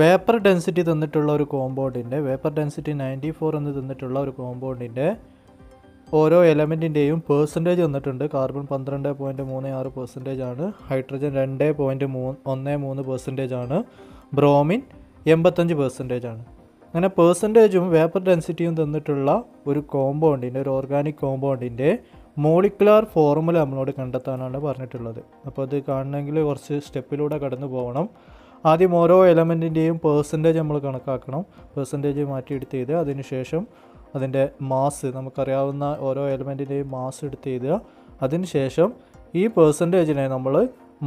വേപ്പർ ഡെൻസിറ്റി തന്നിട്ടുള്ള ഒരു കോമ്പൗണ്ടിൻ്റെ വേപ്പർ ഡെൻസിറ്റി 94 എന്ന് തന്നിട്ടുള്ള ഒരു കോമ്പൗണ്ടിൻ്റെ ഓരോ എലമെൻറ്റിൻ്റെയും പേഴ്സൻറ്റേജ് തന്നിട്ടുണ്ട്. കാർബൺ 12.36% ആണ്, ഹൈഡ്രജൻ 2.13% ആണ്, ബ്രോമിൻ 85% ആണ്. അങ്ങനെ പേഴ്സൻറ്റേജും വേപ്പർ ഡെൻസിറ്റിയും തന്നിട്ടുള്ള ഒരു കോമ്പൗണ്ടിൻ്റെ, ഒരു ഓർഗാനിക് കോമ്പൗണ്ടിൻ്റെ മോളിക്കുലാർ ഫോർമുല നമ്മളോട് കണ്ടെത്താനാണ് പറഞ്ഞിട്ടുള്ളത്. അപ്പോൾ അത് കാണണമെങ്കിൽ കുറച്ച് സ്റ്റെപ്പിലൂടെ കടന്നു പോകണം. ആദ്യം ഓരോ എലമെൻറ്റിൻ്റെയും പേഴ്സൻറ്റേജ് നമ്മൾ കണക്കാക്കണം. പേഴ്സൻറ്റേജ് മാറ്റിയെടുത്ത് ചെയ്ത് അതിനുശേഷം അതിൻ്റെ മാസ്, നമുക്കറിയാവുന്ന ഓരോ എലമെൻറ്റിൻ്റെയും മാസ് എടുത്ത് എഴുതുക. അതിനുശേഷം ഈ പേഴ്സൻറ്റേജിനെ നമ്മൾ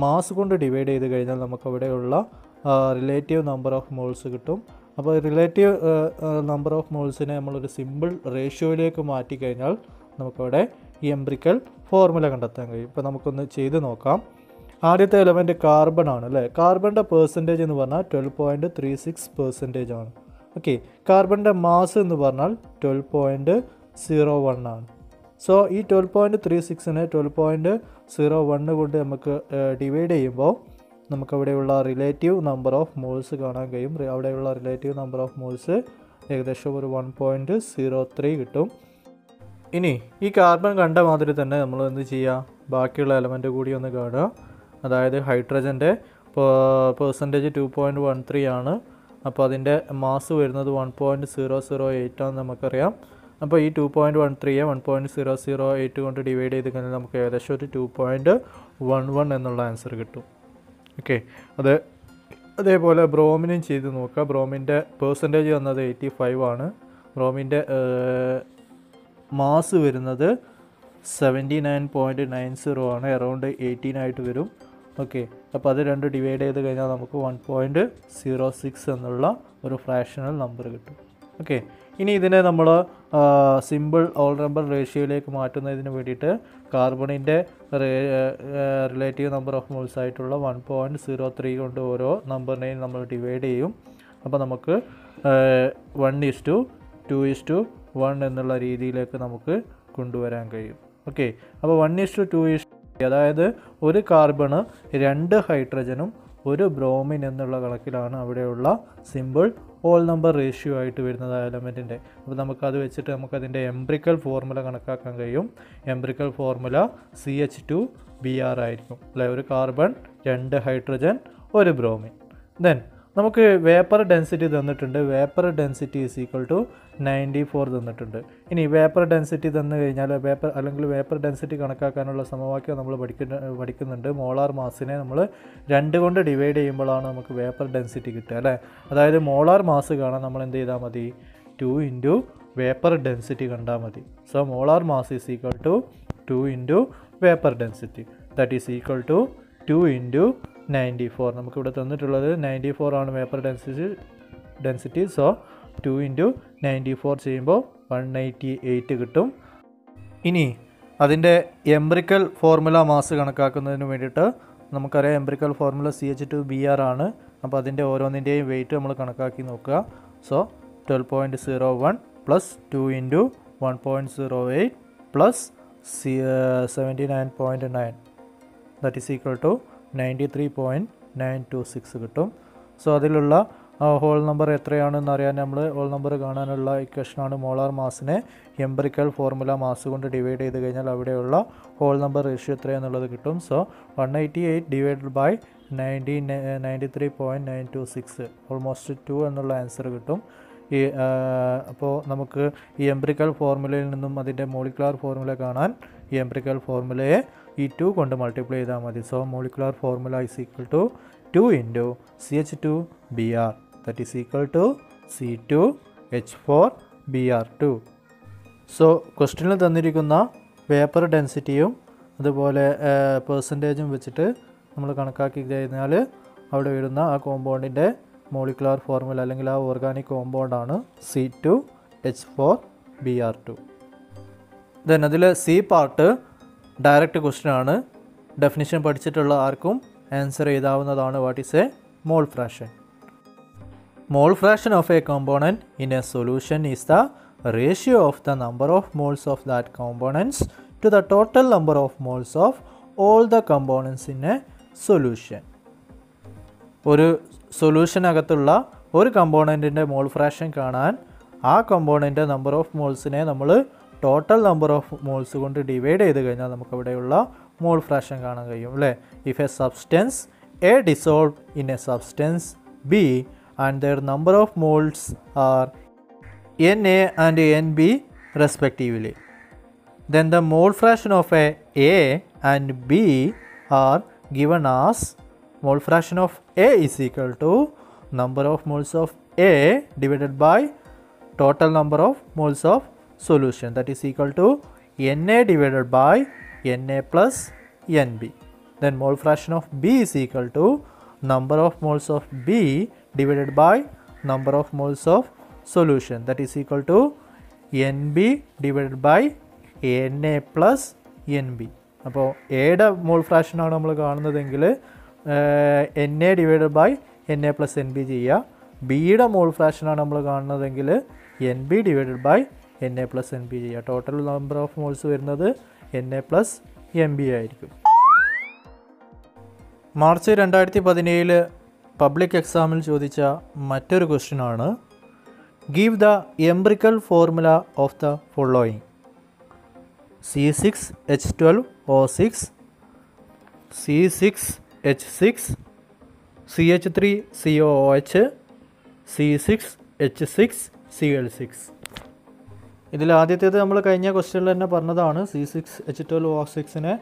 മാസ് കൊണ്ട് ഡിവൈഡ് ചെയ്ത് കഴിഞ്ഞാൽ നമുക്കവിടെയുള്ള റിലേറ്റീവ് നമ്പർ ഓഫ് മോൾസ് കിട്ടും. അപ്പോൾ റിലേറ്റീവ് നമ്പർ ഓഫ് മോൾസിനെ നമ്മളൊരു സിമ്പിൾ റേഷ്യോയിലേക്ക് മാറ്റി കഴിഞ്ഞാൽ നമുക്കവിടെ ഈ എംപിറിക്കൽ ഫോർമുല കണ്ടെത്താൻ കഴിയും. ഇപ്പോൾ നമുക്കൊന്ന് ചെയ്ത് നോക്കാം. ആദ്യത്തെ എലമെൻറ്റ് കാർബൺ ആണ് അല്ലേ. കാർബണിൻ്റെ പേഴ്സൻറ്റേജ് എന്ന് പറഞ്ഞാൽ 12.36% ആണ്. ഓക്കെ, കാർബണിൻ്റെ മാസ് എന്ന് പറഞ്ഞാൽ 12.01 ആണ്. സോ ഈ 12.36നെ 12.01 കൊണ്ട് നമുക്ക് ഡിവൈഡ് ചെയ്യുമ്പോൾ നമുക്കവിടെയുള്ള റിലേറ്റീവ് നമ്പർ ഓഫ് മോൾസ് കാണാൻ കഴിയും. അവിടെയുള്ള റിലേറ്റീവ് നമ്പർ ഓഫ് മോൾസ് ഏകദേശം ഒരു 1.03 കിട്ടും. ഇനി ഈ കാർബൺ കണ്ട മാതിരി തന്നെ നമ്മൾ എന്ത് ചെയ്യുക, ബാക്കിയുള്ള എലമെൻറ്റ് കൂടി ഒന്ന് കാണുക. അതായത് ഹൈഡ്രജൻ്റെ പേഴ്സൻറ്റേജ് 2.13 ആണ്. അപ്പോൾ അതിൻ്റെ മാസ് വരുന്നത് 1.008 ആണെന്ന് നമുക്കറിയാം. അപ്പോൾ ഈ 2.13യെ 1.008 കൊണ്ട് ഡിവൈഡ് ചെയ്ത് കഴിഞ്ഞാൽ നമുക്ക് ഏകദേശം ഒരു 2.11 എന്നുള്ള ആൻസർ കിട്ടും. ഓക്കെ, അതേപോലെ ബ്രോമിനും ചെയ്ത് നോക്കുക. ബ്രോമിൻ്റെ പേഴ്സൻറ്റേജ് വന്നത് 85 ആണ്. ബ്രോമിൻ്റെ മാസ് വരുന്നത് 79.90 ആണ്, അറൗണ്ട് 18 ആയിട്ട് വരും. ഓക്കെ, അപ്പോൾ അത് രണ്ട് ഡിവൈഡ് ചെയ്ത് കഴിഞ്ഞാൽ നമുക്ക് 1.06 എന്നുള്ള ഒരു ഫ്രാക്ഷണൽ നമ്പർ കിട്ടും. ഓക്കെ, ഇനി ഇതിനെ നമ്മൾ സിമ്പിൾ ഹോൾ നമ്പർ റേഷ്യോയിലേക്ക് മാറ്റുന്നതിന് വേണ്ടിയിട്ട് കാർബണിൻ്റെ റിലേറ്റീവ് നമ്പർ ഓഫ് മോൾസ് ആയിട്ടുള്ള 1.03 കൊണ്ട് ഓരോ നമ്പറിനെയും നമ്മൾ ഡിവൈഡ് ചെയ്യും. അപ്പോൾ നമുക്ക് 1:2:1 എന്നുള്ള രീതിയിലേക്ക് നമുക്ക് കൊണ്ടുവരാൻ കഴിയും. ഓക്കെ, അപ്പോൾ 1:2 അതായത് ഒരു കാർബണ് 2 ഹൈഡ്രജനും 1 ബ്രോമിൻ എന്നുള്ള കണക്കിലാണ് അവിടെയുള്ള സിമ്പിൾ ഹോൾ നമ്പർ റേഷ്യോ ആയിട്ട് വരുന്നത് ആ എലമെൻറ്റിൻ്റെ. അപ്പോൾ നമുക്കത് വെച്ചിട്ട് നമുക്കതിൻ്റെ എംപിറിക്കൽ ഫോർമുല കണക്കാക്കാൻ കഴിയും. എംപിറിക്കൽ ഫോർമുല CH2Br ആയിരിക്കും അല്ലേ. ഒരു കാർബൺ 2 ഹൈഡ്രജൻ 1 ബ്രോമിൻ. ദെൻ നമുക്ക് വേപ്പർ ഡെൻസിറ്റി തന്നിട്ടുണ്ട്. Vapour density is equal to 94 തന്നിട്ടുണ്ട്. ഇനി വേപ്പർ ഡെൻസിറ്റി തന്നു കഴിഞ്ഞാൽ വേപ്പർ ഡെൻസിറ്റി കണക്കാക്കാനുള്ള സമവാക്യം നമ്മൾ പഠിക്കുന്നുണ്ട്. മോളാർ മാസിനെ നമ്മൾ 2 കൊണ്ട് ഡിവൈഡ് ചെയ്യുമ്പോഴാണ് നമുക്ക് വേപ്പർ ഡെൻസിറ്റി കിട്ടുക അല്ലേ. അതായത് മോളാർ മാസ് കാണാൻ നമ്മൾ എന്ത് ചെയ്താൽ മതി, 2 × വേപ്പർ ഡെൻസിറ്റി കണ്ടാൽ മതി. So molar mass is equal to 2 into vapour density, that is equal to 2 into 94. നമുക്കിവിടെ തന്നിട്ടുള്ളത് 94 ആണ് വേപ്പർ ഡെൻസിറ്റി. സോ 2 ഇൻറ്റു 94 ചെയ്യുമ്പോൾ 188 കിട്ടും. ഇനി അതിൻ്റെ എംബ്രിക്കൽ ഫോർമുല മാസ് കണക്കാക്കുന്നതിന് വേണ്ടിയിട്ട് നമുക്കറിയാം എംബ്രിക്കൽ ഫോർമുല CH2Br ആണ്. അപ്പോൾ അതിൻ്റെ ഓരോന്നിൻ്റെയും വെയിറ്റ് നമ്മൾ കണക്കാക്കി നോക്കുക. So 12.01 plus 2 into 1.08 plus 79.9 that is equal to 93.926 കിട്ടും. സോ അതിലുള്ള ഹോൾ നമ്പർ എത്രയാണെന്ന് അറിയാൻ നമ്മൾ ഹോൾ നമ്പർ കാണാനുള്ള ഇക്വേഷനാണ് മോളാർ മാസിനെ എംബ്രിക്കൽ ഫോർമുല മാസ് കൊണ്ട് ഡിവൈഡ് ചെയ്ത് കഴിഞ്ഞാൽ അവിടെയുള്ള ഹോൾ നമ്പർ റേഷ്യോ എത്രയാണെന്നുള്ളത് കിട്ടും. സോ 188 ഡിവൈഡഡ് ബൈ 93.926 ഓൾമോസ്റ്റ് 2 എന്നുള്ള ആൻസർ കിട്ടും. അപ്പോൾ നമുക്ക് ഈ എംബ്രിക്കൽ ഫോർമുലയിൽ നിന്നും അതിൻ്റെ മോളിക്കുലാർ ഫോർമുല കാണാൻ ഈ എംബ്രിക്കൽ ഫോർമുലയെ ഈ 2 കൊണ്ട് മൾട്ടിപ്ലൈ ചെയ്താൽ മതി. So molecular formula is equal to 2 into CH2Br that is equal to C2H4Br2. So ക്വസ്റ്റ്യനിൽ തന്നിരിക്കുന്ന വേപ്പർ ഡെൻസിറ്റിയും അതുപോലെ പെർസെൻറ്റേജും വെച്ചിട്ട് നമ്മൾ കണക്കാക്കി കഴിഞ്ഞാൽ അവിടെ വരുന്ന ആ കോമ്പൗണ്ടിൻ്റെ മോളിക്കുലാർ ഫോർമുല അല്ലെങ്കിൽ ആ ഓർഗാനിക് കോമ്പൗണ്ടാണ് C2H4Br2. ദെൻ അതിൽ സി പാർട്ട് ഡയറക്റ്റ് ക്വസ്റ്റ്യൻ ആണ്. ഡെഫിനിഷൻ പഠിച്ചിട്ടുള്ള ആർക്കും ആൻസർ ചെയ്താവുന്നതാണ്. What is a mole fraction? Mole fraction of a component in a solution is the ratio of the number of moles of that components to the total number of moles of all the components in a solution. ഒരു സൊല്യൂഷനകത്തുള്ള ഒരു കമ്പോണൻറ്റിൻ്റെ mole fraction കാണാൻ ആ component number of മോൾസിനെ നമ്മൾ total number of moles കൊണ്ട് divide ചെയ്ത് കഴിഞ്ഞാൽ നമുക്കവിടെയുള്ള mole fraction കാണാൻ കഴിയും അല്ലേ. If A substance A dissolve in A substance B and their number of moles are Na and Nb respectively, then the mole fraction of A and B are given as mole fraction of A is equal to number of moles of A divided by total number of moles of solution, that is equal to Na divided by Na plus Nb. Then mole fraction of B is equal to number of moles of B divided by number of moles of solution, that is equal to Nb divided by Na plus Nb. അപ്പോൾ എയുടെ മോൾ fraction ആണ് നമ്മൾ കാണുന്നതെങ്കിൽ Na divided by Na plus Nb ചെയ്യുക. ബിയുടെ mole fraction ആണ് നമ്മൾ കാണുന്നതെങ്കിൽ Nb divided by Na plus Nb ചെയ്യുക. ടോട്ടൽ നമ്പർ ഓഫ് മോൾസ് വരുന്നത് Na പ്ലസ് Nb ആയിരിക്കും. മാർച്ച് 2017 പബ്ലിക് എക്സാമിൽ ചോദിച്ച മറ്റൊരു ക്വസ്റ്റ്യൻ ആണ്, give the empirical formula of the following: C6H12O6, C6H6, CH3COOH, C6H6Cl6. ഇതിൽ ആദ്യത്തേത് നമ്മൾ കഴിഞ്ഞ ക്വസ്റ്റ്യനിൽ തന്നെ പറഞ്ഞതാണ്. C6H12O6നെ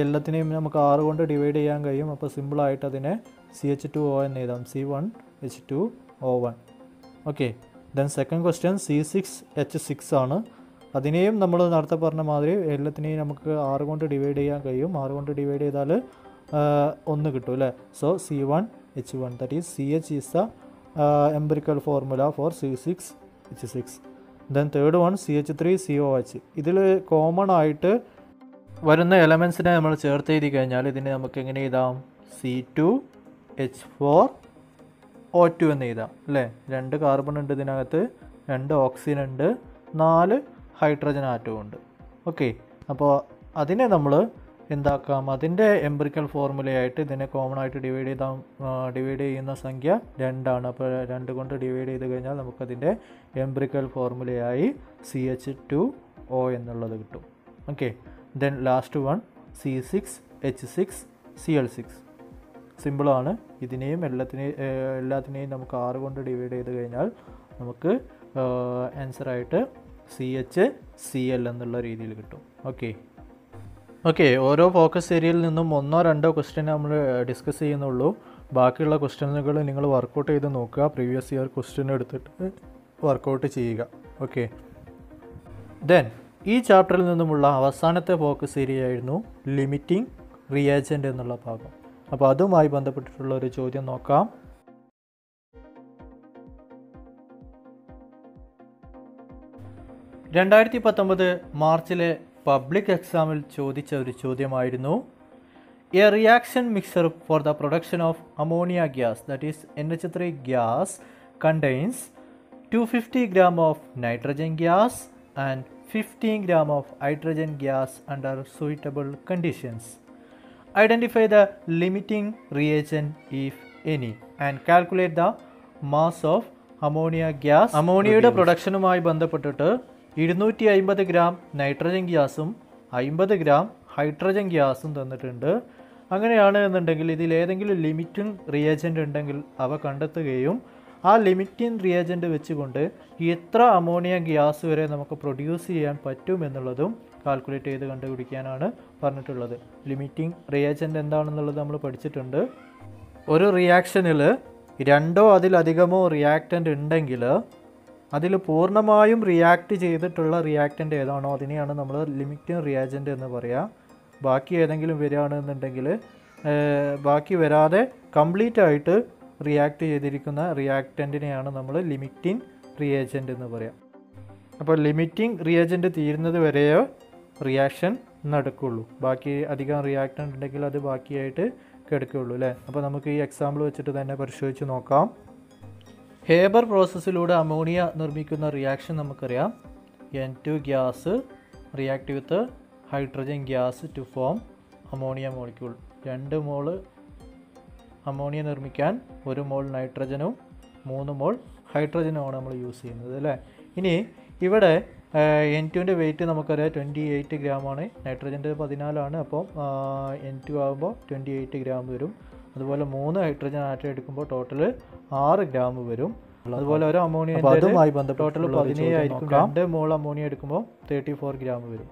എല്ലാത്തിനെയും നമുക്ക് 6 കൊണ്ട് ഡിവൈഡ് ചെയ്യാൻ കഴിയും. അപ്പോൾ സിമ്പിളായിട്ട് അതിനെ CH2O എന്ന് എഴുതാം, C1H2O1. Okay. Then second question C6H6 ആണ്. അതിനെയും നമ്മൾ നേരത്തെ പറഞ്ഞ മാതിരി എല്ലാത്തിനെയും നമുക്ക് 6 കൊണ്ട് ഡിവൈഡ് ചെയ്യാൻ കഴിയും. 6 കൊണ്ട് ഡിവൈഡ് ചെയ്താൽ 1 കിട്ടും അല്ലേ. So C1H1, that is CH is the empirical formula for C6H6. Then third one CH3COH. ഇതിൽ കോമൺ ആയിട്ട് വരുന്ന എലമെൻസിനെ നമ്മൾ ചേർത്ത് എഴുതി കഴിഞ്ഞാൽ ഇതിനെ നമുക്ക് എങ്ങനെ എഴുതാം? C2H4O2 എന്ന് എഴുതാം അല്ലേ. 2 കാർബൺ ഉണ്ട് ഇതിനകത്ത്, 2 ഓക്സിജൻ ഉണ്ട്, 4 ഹൈഡ്രജൻ ആറ്റവും ഉണ്ട്. ഓക്കെ. അപ്പോൾ അതിനെ നമ്മൾ എന്താക്കാം? അതിൻ്റെ എംബ്രിക്കൽ ഫോർമുലയായിട്ട് ഇതിനെ കോമൺ ആയിട്ട് ഡിവൈഡ് ചെയ്യുന്ന സംഖ്യ 2 ആണ്. അപ്പോൾ 2 കൊണ്ട് ഡിവൈഡ് ചെയ്ത് കഴിഞ്ഞാൽ നമുക്കതിൻ്റെ എംബ്രിക്കൽ ഫോർമുലയായി CH2O എന്നുള്ളത് കിട്ടും. Okay. Then last one C6H6Cl6. സിമ്പിളാണ്. ഇതിനെയും എല്ലാത്തിനെയും നമുക്ക് 6 കൊണ്ട് ഡിവൈഡ് ചെയ്ത് കഴിഞ്ഞാൽ നമുക്ക് ആൻസറായിട്ട് CHCl എന്നുള്ള രീതിയിൽ കിട്ടും. ഓക്കെ. ഓരോ ഫോക്കസ് ഏരിയയിൽ നിന്നും 1-2 ക്വസ്റ്റ്യൻ നമ്മൾ ഡിസ്കസ് ചെയ്യുന്നുള്ളൂ. ബാക്കിയുള്ള ക്വസ്റ്റ്യനുകൾ നിങ്ങൾ വർക്കൗട്ട് ചെയ്ത് നോക്കുക. പ്രീവിയസ് ഇയർ ക്വസ്റ്റ്യൻ എടുത്തിട്ട് വർക്കൗട്ട് ചെയ്യുക. ഓക്കെ. ദെൻ ഈ ചാപ്റ്ററിൽ നിന്നുമുള്ള അവസാനത്തെ ഫോക്കസ് ഏരിയ ആയിരുന്നു ലിമിറ്റിംഗ് റിയേജൻ്റ് എന്നുള്ള ഭാഗം. അപ്പോൾ അതുമായി ബന്ധപ്പെട്ടിട്ടുള്ള ഒരു ചോദ്യം നോക്കാം. മാർച്ചിലെ പബ്ലിക് എക്സാമിൽ ചോദിച്ച ഒരു ചോദ്യമായിരുന്നു a reaction mixture for the production of ammonia gas that is NH3 gas contains 250 gram of nitrogen gas and 15 gram of hydrogen gas under suitable conditions. Identify the limiting reagent if any and calculate the mass of ammonia gas. അമോണിയയുടെ പ്രൊഡക്ഷനുമായി ബന്ധപ്പെട്ടിട്ട് 250 gram nitrogen ഗ്യാസും 50 gram hydrogen ഗ്യാസും തന്നിട്ടുണ്ട്. അങ്ങനെയാണ് എന്നുണ്ടെങ്കിൽ ഇതിൽ ഏതെങ്കിലും limiting reagent ഉണ്ടെങ്കിൽ അവ കണ്ടെത്തുകയും ആ ലിമിറ്റിംഗ് റിയേജൻ്റ് വെച്ചുകൊണ്ട് എത്ര അമോണിയ ഗ്യാസ് വരെ നമുക്ക് പ്രൊഡ്യൂസ് ചെയ്യാൻ പറ്റും എന്നുള്ളതും കാൽക്കുലേറ്റ് ചെയ്ത് കണ്ടുപിടിക്കാനാണ് പറഞ്ഞിട്ടുള്ളത്. ലിമിറ്റിംഗ് റിയേജൻ്റ് എന്താണെന്നുള്ളത് നമ്മൾ പഠിച്ചിട്ടുണ്ട്. ഒരു റിയാക്ഷനിൽ 2 അതിലധികമോ റിയാക്റ്റൻ്റ് ഉണ്ടെങ്കിൽ അതിൽ പൂർണ്ണമായും റിയാക്ട് ചെയ്തിട്ടുള്ള റിയാക്റ്റൻ്റ് ഏതാണോ അതിനെയാണ് നമ്മൾ ലിമിറ്റിംഗ് റിയേജൻ്റ് എന്ന് പറയുക. ബാക്കി ഏതെങ്കിലും വരികയാണെന്നുണ്ടെങ്കിൽ ബാക്കി വരാതെ കംപ്ലീറ്റ് ആയിട്ട് റിയാക്ട് ചെയ്തിരിക്കുന്ന റിയാക്റ്റൻറ്റിനെയാണ് നമ്മൾ ലിമിറ്റിംഗ് റിയേജൻ്റ് എന്ന് പറയാം. അപ്പോൾ ലിമിറ്റിംഗ് റിയേജൻ്റ് തീരുന്നത് വരെയോ റിയാക്ഷൻ നടക്കുള്ളൂ. ബാക്കി അധികം റിയാക്റ്റൻ്റ് ഉണ്ടെങ്കിൽ അത് ബാക്കിയായിട്ട് കിടക്കുകയുള്ളൂ അല്ലേ. അപ്പോൾ നമുക്ക് ഈ എക്സാമ്പിൾ വെച്ചിട്ട് തന്നെ പരിശോധിച്ച് നോക്കാം. ഹേബർ പ്രോസസ്സിലൂടെ അമോണിയ നിർമ്മിക്കുന്ന റിയാക്ഷൻ നമുക്കറിയാം. N2 gas react with hydrogen gas to form ammonia molecule. 2 mole ammonia നിർമ്മിക്കാൻ 1 മോൾ നൈട്രജനും 3 മോൾ ഹൈഡ്രജനുമാണ് നമ്മൾ യൂസ് ചെയ്യുന്നത് അല്ലേ. ഇനി ഇവിടെ N2ൻ്റെ വെയിറ്റ് നമുക്കറിയാം 28 ഗ്രാമാണ്, നൈട്രജൻ്റെ 14 അപ്പോൾ N2 ആകുമ്പോൾ 28 ഗ്രാം വരും. അതുപോലെ 3 ഹൈഡ്രജൻ ആറ്റം എടുക്കുമ്പോൾ ടോട്ടൽ 6 ഗ്രാം വരും. അതുപോലെ ഒരു അമോണിയ അതുമായി ബന്ധപ്പെട്ട് ടോട്ടൽ 17 ആയിരിക്കും. 2 മോൾ അമോണിയ എടുക്കുമ്പോൾ 34 ഗ്രാം വരും.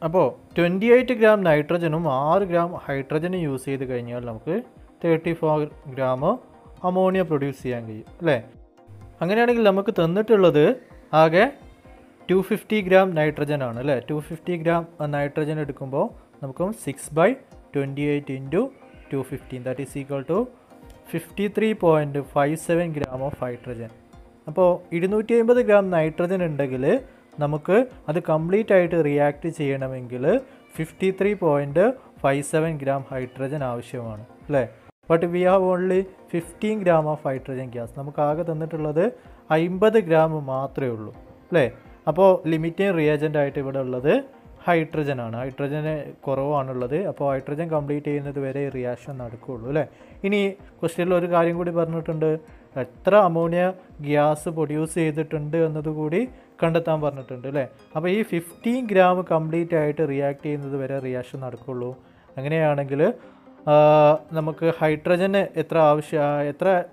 അപ്പോൾ 28 ഗ്രാം നൈട്രജനും 6 ഗ്രാം ഹൈഡ്രജനും യൂസ് ചെയ്ത് കഴിഞ്ഞാൽ നമുക്ക് 34 ഗ്രാം അമോണിയ പ്രൊഡ്യൂസ് ചെയ്യാൻ കഴിയും അല്ലേ. അങ്ങനെയാണെങ്കിൽ നമുക്ക് തന്നിട്ടുള്ളത് ആകെ 250 ഗ്രാം നൈട്രജൻ ആണ് അല്ലേ. 250 ഗ്രാം നൈട്രജൻ എടുക്കുമ്പോൾ നമുക്ക് 6/28 × 215 that is equal to 53.57 gram of hydrogen. അപ്പോൾ 250 ഗ്രാം നൈട്രജൻ ഉണ്ടെങ്കിൽ നമുക്ക് അത് കംപ്ലീറ്റ് ആയിട്ട് റിയാക്ട് ചെയ്യണമെങ്കിൽ 53.57 ഗ്രാം ഹൈഡ്രജൻ ആവശ്യമാണ് അല്ലേ. But we have only 15 gram of hydrogen gas. നമുക്ക് ആകെ തന്നിട്ടുള്ളത് 50 ഗ്രാം മാത്രമേ ഉള്ളൂ അല്ലേ. അപ്പോൾ ലിമിറ്റിംഗ് റിയേജൻ്റ് ആയിട്ട് ഇവിടെ ഉള്ളത് ഹൈഡ്രജനാണ്. ഹൈഡ്രജന് കുറവാണുള്ളത്. അപ്പോൾ ഹൈഡ്രജൻ കംപ്ലീറ്റ് ചെയ്യുന്നത് വരെ റിയാക്ഷൻ നടക്കുകയുള്ളൂ അല്ലേ. ഇനി ക്വസ്റ്റ്യനിൽ ഒരു കാര്യം കൂടി പറഞ്ഞിട്ടുണ്ട്, എത്ര അമോണിയ ഗ്യാസ് പ്രൊഡ്യൂസ് ചെയ്തിട്ടുണ്ട് എന്നതുകൂടി കണ്ടെത്താൻ പറഞ്ഞിട്ടുണ്ട് അല്ലേ. അപ്പോൾ ഈ 15 ഗ്രാം കംപ്ലീറ്റ് ആയിട്ട് റിയാക്ട് ചെയ്യുന്നത് വരെ റിയാക്ഷൻ നടക്കുകയുള്ളൂ. അങ്ങനെയാണെങ്കിൽ നമുക്ക് ഹൈഡ്രജന്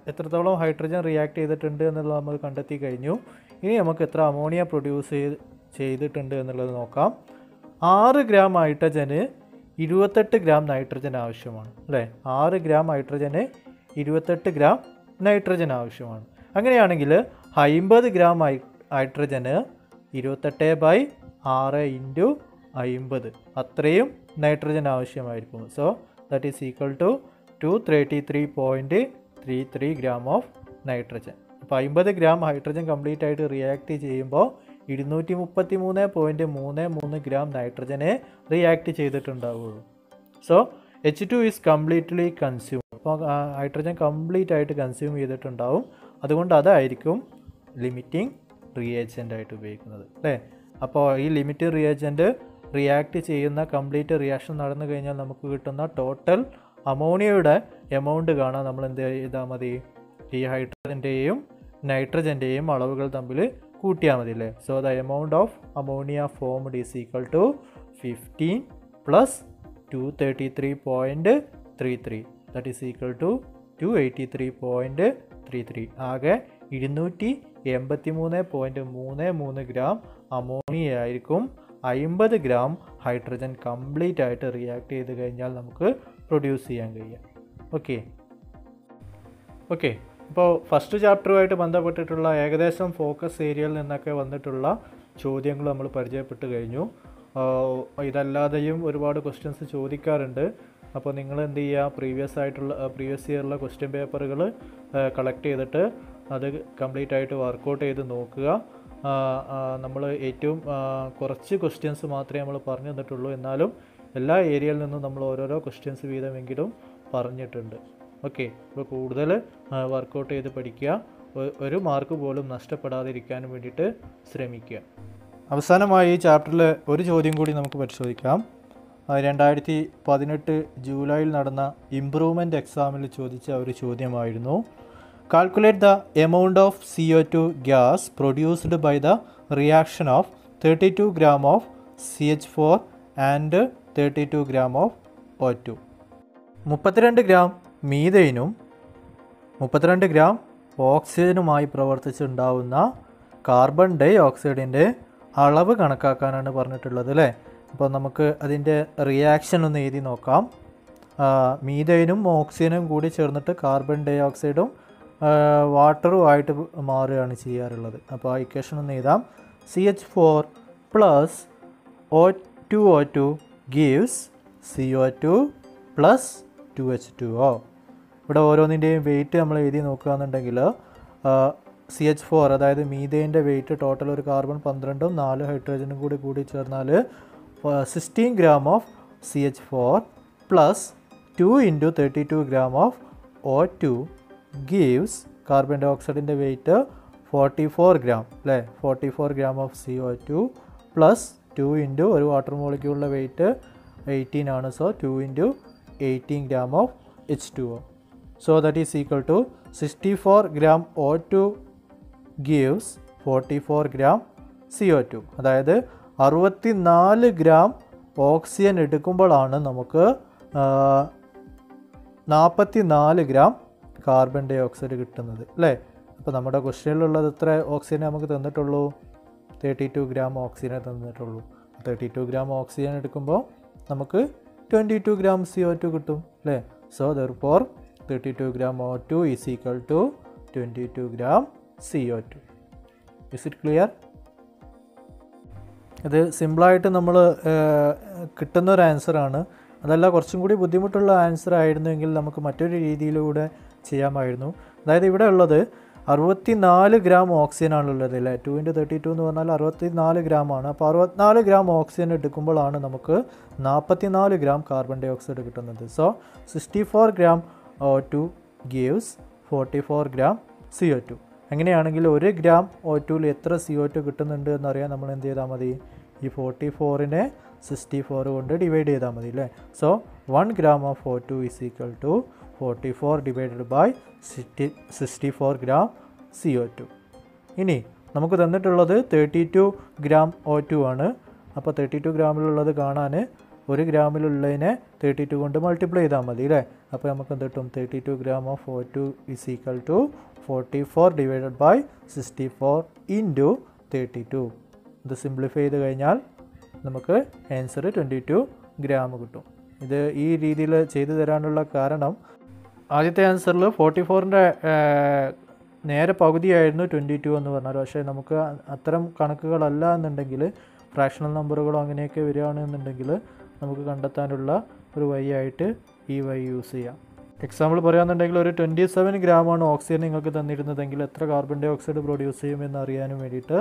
എത്രത്തോളം ഹൈഡ്രജൻ റിയാക്ട് ചെയ്തിട്ടുണ്ട് എന്നുള്ളത് നമ്മൾ കണ്ടെത്തി കഴിഞ്ഞു. ഇനി നമുക്ക് എത്ര അമോണിയ പ്രൊഡ്യൂസ് ചെയ്തിട്ടുണ്ട് എന്നുള്ളത് നോക്കാം. 6 ഗ്രാം ഹൈഡ്രജന് 28 ഗ്രാം നൈട്രജൻ ആവശ്യമാണ് അല്ലേ. 6 ഗ്രാം ഹൈഡ്രജന് 28 ഗ്രാം നൈട്രജൻ ആവശ്യമാണ്. അങ്ങനെയാണെങ്കിൽ 50 ഗ്രാം ഹൈഡ്രജന് 28/6 × 50 അത്രയും നൈട്രജൻ ആവശ്യമായിരിക്കും. So that is equal to 233.33 gram of nitrogen. അപ്പോൾ 50 ഗ്രാം ഹൈഡ്രജൻ കംപ്ലീറ്റ് ആയിട്ട് റിയാക്ട് ചെയ്യുമ്പോൾ 233.33 ഗ്രാം നൈട്രജനെ റിയാക്ട് ചെയ്തിട്ടുണ്ടാവുള്ളൂ. So H2 is completely consume. അപ്പോൾ ഹൈഡ്രജൻ കംപ്ലീറ്റ് ആയിട്ട് കൺസ്യൂം ചെയ്തിട്ടുണ്ടാവും. അതുകൊണ്ട് അതായിരിക്കും ലിമിറ്റിംഗ് റിയേജൻ്റ് ആയിട്ട് ഉപയോഗിക്കുന്നത് അല്ലേ. അപ്പോൾ ഈ ലിമിറ്റിംഗ് റിയേജൻ്റ് റിയാക്ട് ചെയ്യുന്ന കംപ്ലീറ്റ് റിയാക്ഷൻ നടന്നു കഴിഞ്ഞാൽ നമുക്ക് കിട്ടുന്ന ടോട്ടൽ അമോണിയയുടെ എമൗണ്ട് കാണാൻ നമ്മൾ എന്ത് ചെയ്താൽ മതി, ഈ ഹൈഡ്രജൻ്റെയും നൈട്രജൻ്റെയും അളവുകൾ തമ്മിൽ കൂട്ടിയാൽ മതി അല്ലേ. So the amount of ammonia formed is equal to 15 + 233.33 that is equal to 283.33. ആകെ 283.33 ഗ്രാം അമോണിയ ആയിരിക്കും 50 ഗ്രാം ഹൈഡ്രജൻ കംപ്ലീറ്റ് ആയിട്ട് റിയാക്ട് ചെയ്ത് കഴിഞ്ഞാൽ നമുക്ക് പ്രൊഡ്യൂസ് ചെയ്യാൻ കഴിയും. ഓക്കെ അപ്പോൾ ഫസ്റ്റ് ചാപ്റ്ററുമായിട്ട് ബന്ധപ്പെട്ടിട്ടുള്ള ഏകദേശം ഫോക്കസ് ഏരിയയിൽ നിന്നൊക്കെ വന്നിട്ടുള്ള ചോദ്യങ്ങൾ നമ്മൾ പരിചയപ്പെട്ട് കഴിഞ്ഞു. ഇതല്ലാതെയും ഒരുപാട് ക്വസ്റ്റ്യൻസ് ചോദിക്കാറുണ്ട്. അപ്പോൾ നിങ്ങൾ എന്ത് ചെയ്യുക, പ്രീവിയസ് ഇയറിലെ ക്വസ്റ്റ്യൻ പേപ്പറുകൾ കളക്ട് ചെയ്തിട്ട് അത് കംപ്ലീറ്റ് ആയിട്ട് വർക്കൗട്ട് ചെയ്ത് നോക്കുക. നമ്മൾ ഏറ്റവും കുറച്ച് ക്വസ്റ്റ്യൻസ് മാത്രമേ നമ്മൾ പറഞ്ഞു തന്നിട്ടുള്ളൂ. എന്നാലും എല്ലാ ഏരിയയിൽ നിന്നും നമ്മൾ ഓരോരോ ക്വസ്റ്റ്യൻസ് വീതമെങ്കിലും പറഞ്ഞിട്ടുണ്ട്. ഓക്കെ, അപ്പോൾ കൂടുതൽ വർക്കൗട്ട് ചെയ്ത് പഠിക്കുക. ഒരു മാർക്ക് പോലും നഷ്ടപ്പെടാതിരിക്കാൻ വേണ്ടിയിട്ട് ശ്രമിക്കുക. അവസാനമായി ഈ ചാപ്റ്ററിൽ ഒരു ചോദ്യം കൂടി നമുക്ക് പരിശോധിക്കാം. 2018 ജൂലൈയിൽ നടന്ന ഇംപ്രൂവ്മെൻറ്റ് എക്സാമിൽ ചോദിച്ച ഒരു ചോദ്യമായിരുന്നു. Calculate the amount of CO2 gas produced by the reaction of 32 gram of CH4 and 32 gram of O2. 32 gram മീഥൈനും 32 ഗ്രാം ഓക്സിജനുമായി പ്രവർത്തിച്ചുണ്ടാവുന്ന കാർബൺ ഡൈ ഓക്സൈഡിൻ്റെ അളവ് കണക്കാക്കാനാണ് പറഞ്ഞിട്ടുള്ളത് അല്ലേ. അപ്പോൾ നമുക്ക് അതിൻ്റെ റിയാക്ഷൻ ഒന്ന് എഴുതി നോക്കാം. മീഥൈനും ഓക്സിജനും കൂടി ചേർന്നിട്ട് കാർബൺ ഡൈ ഓക്സൈഡും വാട്ടറുമായിട്ട് മാറുകയാണ് ചെയ്യാറുള്ളത്. അപ്പോൾ ആ ഇക്വേഷൻ ഒന്ന് എഴുതാം. CH4 plus O2 gives CO2 plus 2H2O. ഇവിടെ ഓരോന്നിൻ്റെയും വെയിറ്റ് നമ്മൾ എഴുതി നോക്കുകയാണെന്നുണ്ടെങ്കിൽ CH4 അതായത് മീഥൈൻ്റെ വെയിറ്റ് ടോട്ടൽ ഒരു കാർബൺ 12ഉം 4 ഹൈഡ്രജനും കൂടി ചേർന്നാൽ 16 gram of CH4 plus 2 × 32 gram of O2 gives carbon ഡൈ ഓക്സൈഡിൻ്റെ വെയിറ്റ് 44 gram അല്ലേ. 44 gram ഓഫ് CO2 പ്ലസ് 2 × ഒരു വാട്ടർ മോളിക്യൂളിൻ്റെ വെയിറ്റ് 18 ആണ്. So 2 × 18 gram of H2O. So that is equal to 64 gram O2 gives 44 gram CO2. അതായത് 64 gram oxygen എടുക്കുമ്പോഴാണ് നമുക്ക് 44 gram carbon dye oxide കിട്ടുന്നത് അല്ലേ. അപ്പോൾ നമ്മുടെ ക്വസ്റ്റ്യനിലുള്ളത് എത്ര ഓക്സിജൻ നമുക്ക് തന്നിട്ടുള്ളൂ? 32 gram ഓക്സിജനെ തന്നിട്ടുള്ളൂ. 32 gram ഓക്സിജൻ എടുക്കുമ്പോൾ നമുക്ക് 22 gram CO2 കിട്ടും അല്ലേ. So therefore 32 gram O2 is equal to 22 gram CO2. Is it clear? ഇത് സിമ്പിളായിട്ട് നമ്മൾ കിട്ടുന്നൊരു ആൻസറാണ്. അതല്ല കുറച്ചും കൂടി ബുദ്ധിമുട്ടുള്ള ആൻസർ ആയിരുന്നെങ്കിൽ നമുക്ക് മറ്റൊരു രീതിയിലൂടെ ചെയ്യാമായിരുന്നു. അതായത് ഇവിടെ ഉള്ളത് 64 gram ഓക്സിജൻ ആണുള്ളത് അല്ലേ. 2 × 32 എന്ന് പറഞ്ഞാൽ 64 gram ആണ്. അപ്പോൾ 64 gram ഓക്സിജൻ എടുക്കുമ്പോഴാണ് നമുക്ക് 44 gram കാർബൺ ഡൈ ഓക്സൈഡ് കിട്ടുന്നത്. So 64 gram O2 gives 44 gram CO2. അങ്ങനെയാണെങ്കിൽ 1 gram O2ൽ എത്ര CO2 കിട്ടുന്നുണ്ട് എന്നറിയാൻ നമ്മൾ എന്ത് ചെയ്താൽ മതി? ഈ 44നെ 64 കൊണ്ട് ഡിവൈഡ് ചെയ്താൽ മതി അല്ലേ. So 1 gram of O2 is equal to 44 divided by 64 gram CO2. ഇനി നമുക്ക് തന്നിട്ടുള്ളത് 32 gram O2 ആണ്. അപ്പോൾ 32 ഗ്രാമിലുള്ളത് കാണാൻ 1 ഗ്രാമിലുള്ളതിനെ 32 കൊണ്ട് മൾട്ടിപ്ലൈ ചെയ്താൽ മതി അല്ലേ. അപ്പോൾ നമുക്ക് എന്ത് കിട്ടും? 32 gram of O2 is equal to 44 divided by 64 into 32. ഇത് സിംപ്ലിഫൈ ചെയ്ത് കഴിഞ്ഞാൽ നമുക്ക് ആൻസർ 22 gram കിട്ടും. ഇത് ഈ രീതിയിൽ ചെയ്തു തരാനുള്ള കാരണം ആദ്യത്തെ ആൻസറിൽ 44ൻ്റെ നേരെ പകുതിയായിരുന്നു 22 എന്ന് പറഞ്ഞാൽ. പക്ഷേ നമുക്ക് അത്തരം കണക്കുകളല്ല എന്നുണ്ടെങ്കിൽ ഫ്രാക്ഷണൽ നമ്പറുകളോ അങ്ങനെയൊക്കെ വരികയാണെന്നുണ്ടെങ്കിൽ നമുക്ക് കണ്ടെത്താനുള്ള ഒരു വഴിയായിട്ട് ഈ വഴി യൂസ് ചെയ്യാം. എക്സാമ്പിൾ പറയുകയാണെന്നുണ്ടെങ്കിൽ ഒരു 27 gram ആണ് ഓക്സിജൻ നിങ്ങൾക്ക് തന്നിരുന്നതെങ്കിൽ എത്ര കാർബൺ ഡൈ ഓക്സൈഡ് പ്രൊഡ്യൂസ് ചെയ്യുമെന്ന് അറിയാനും വേണ്ടിയിട്ട്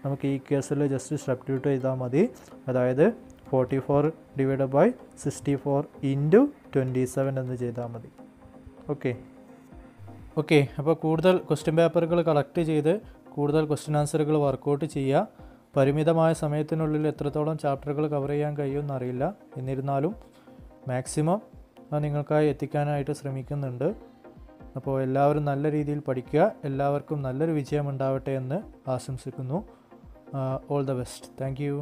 നമുക്ക് ഈ കേസിൽ ജസ്റ്റ് സബ്സ്റ്റിറ്റ്യൂട്ട് ചെയ്താൽ മതി. അതായത് 44 divided by 64 into 27 എന്ന് ചെയ്താൽ മതി. ഓക്കെ അപ്പോൾ കൂടുതൽ ക്വസ്റ്റ്യൻ പേപ്പറുകൾ കളക്ട് ചെയ്ത് കൂടുതൽ ക്വസ്റ്റ്യൻ ആൻസറുകൾ വർക്കൗട്ട് ചെയ്യുക. പരിമിതമായ സമയത്തിനുള്ളിൽ എത്രത്തോളം ചാപ്റ്ററുകൾ കവർ ചെയ്യാൻ കഴിയുമെന്ന് അറിയില്ല. എന്നിരുന്നാലും മാക്സിമം നിങ്ങൾക്കായി എത്തിക്കാനായിട്ട് ശ്രമിക്കുന്നുണ്ട്. അപ്പോൾ എല്ലാവരും നല്ല രീതിയിൽ പഠിക്കുക. എല്ലാവർക്കും നല്ലൊരു വിജയം ഉണ്ടാവട്ടെ എന്ന് ആശംസിക്കുന്നു. All the best. Thank you.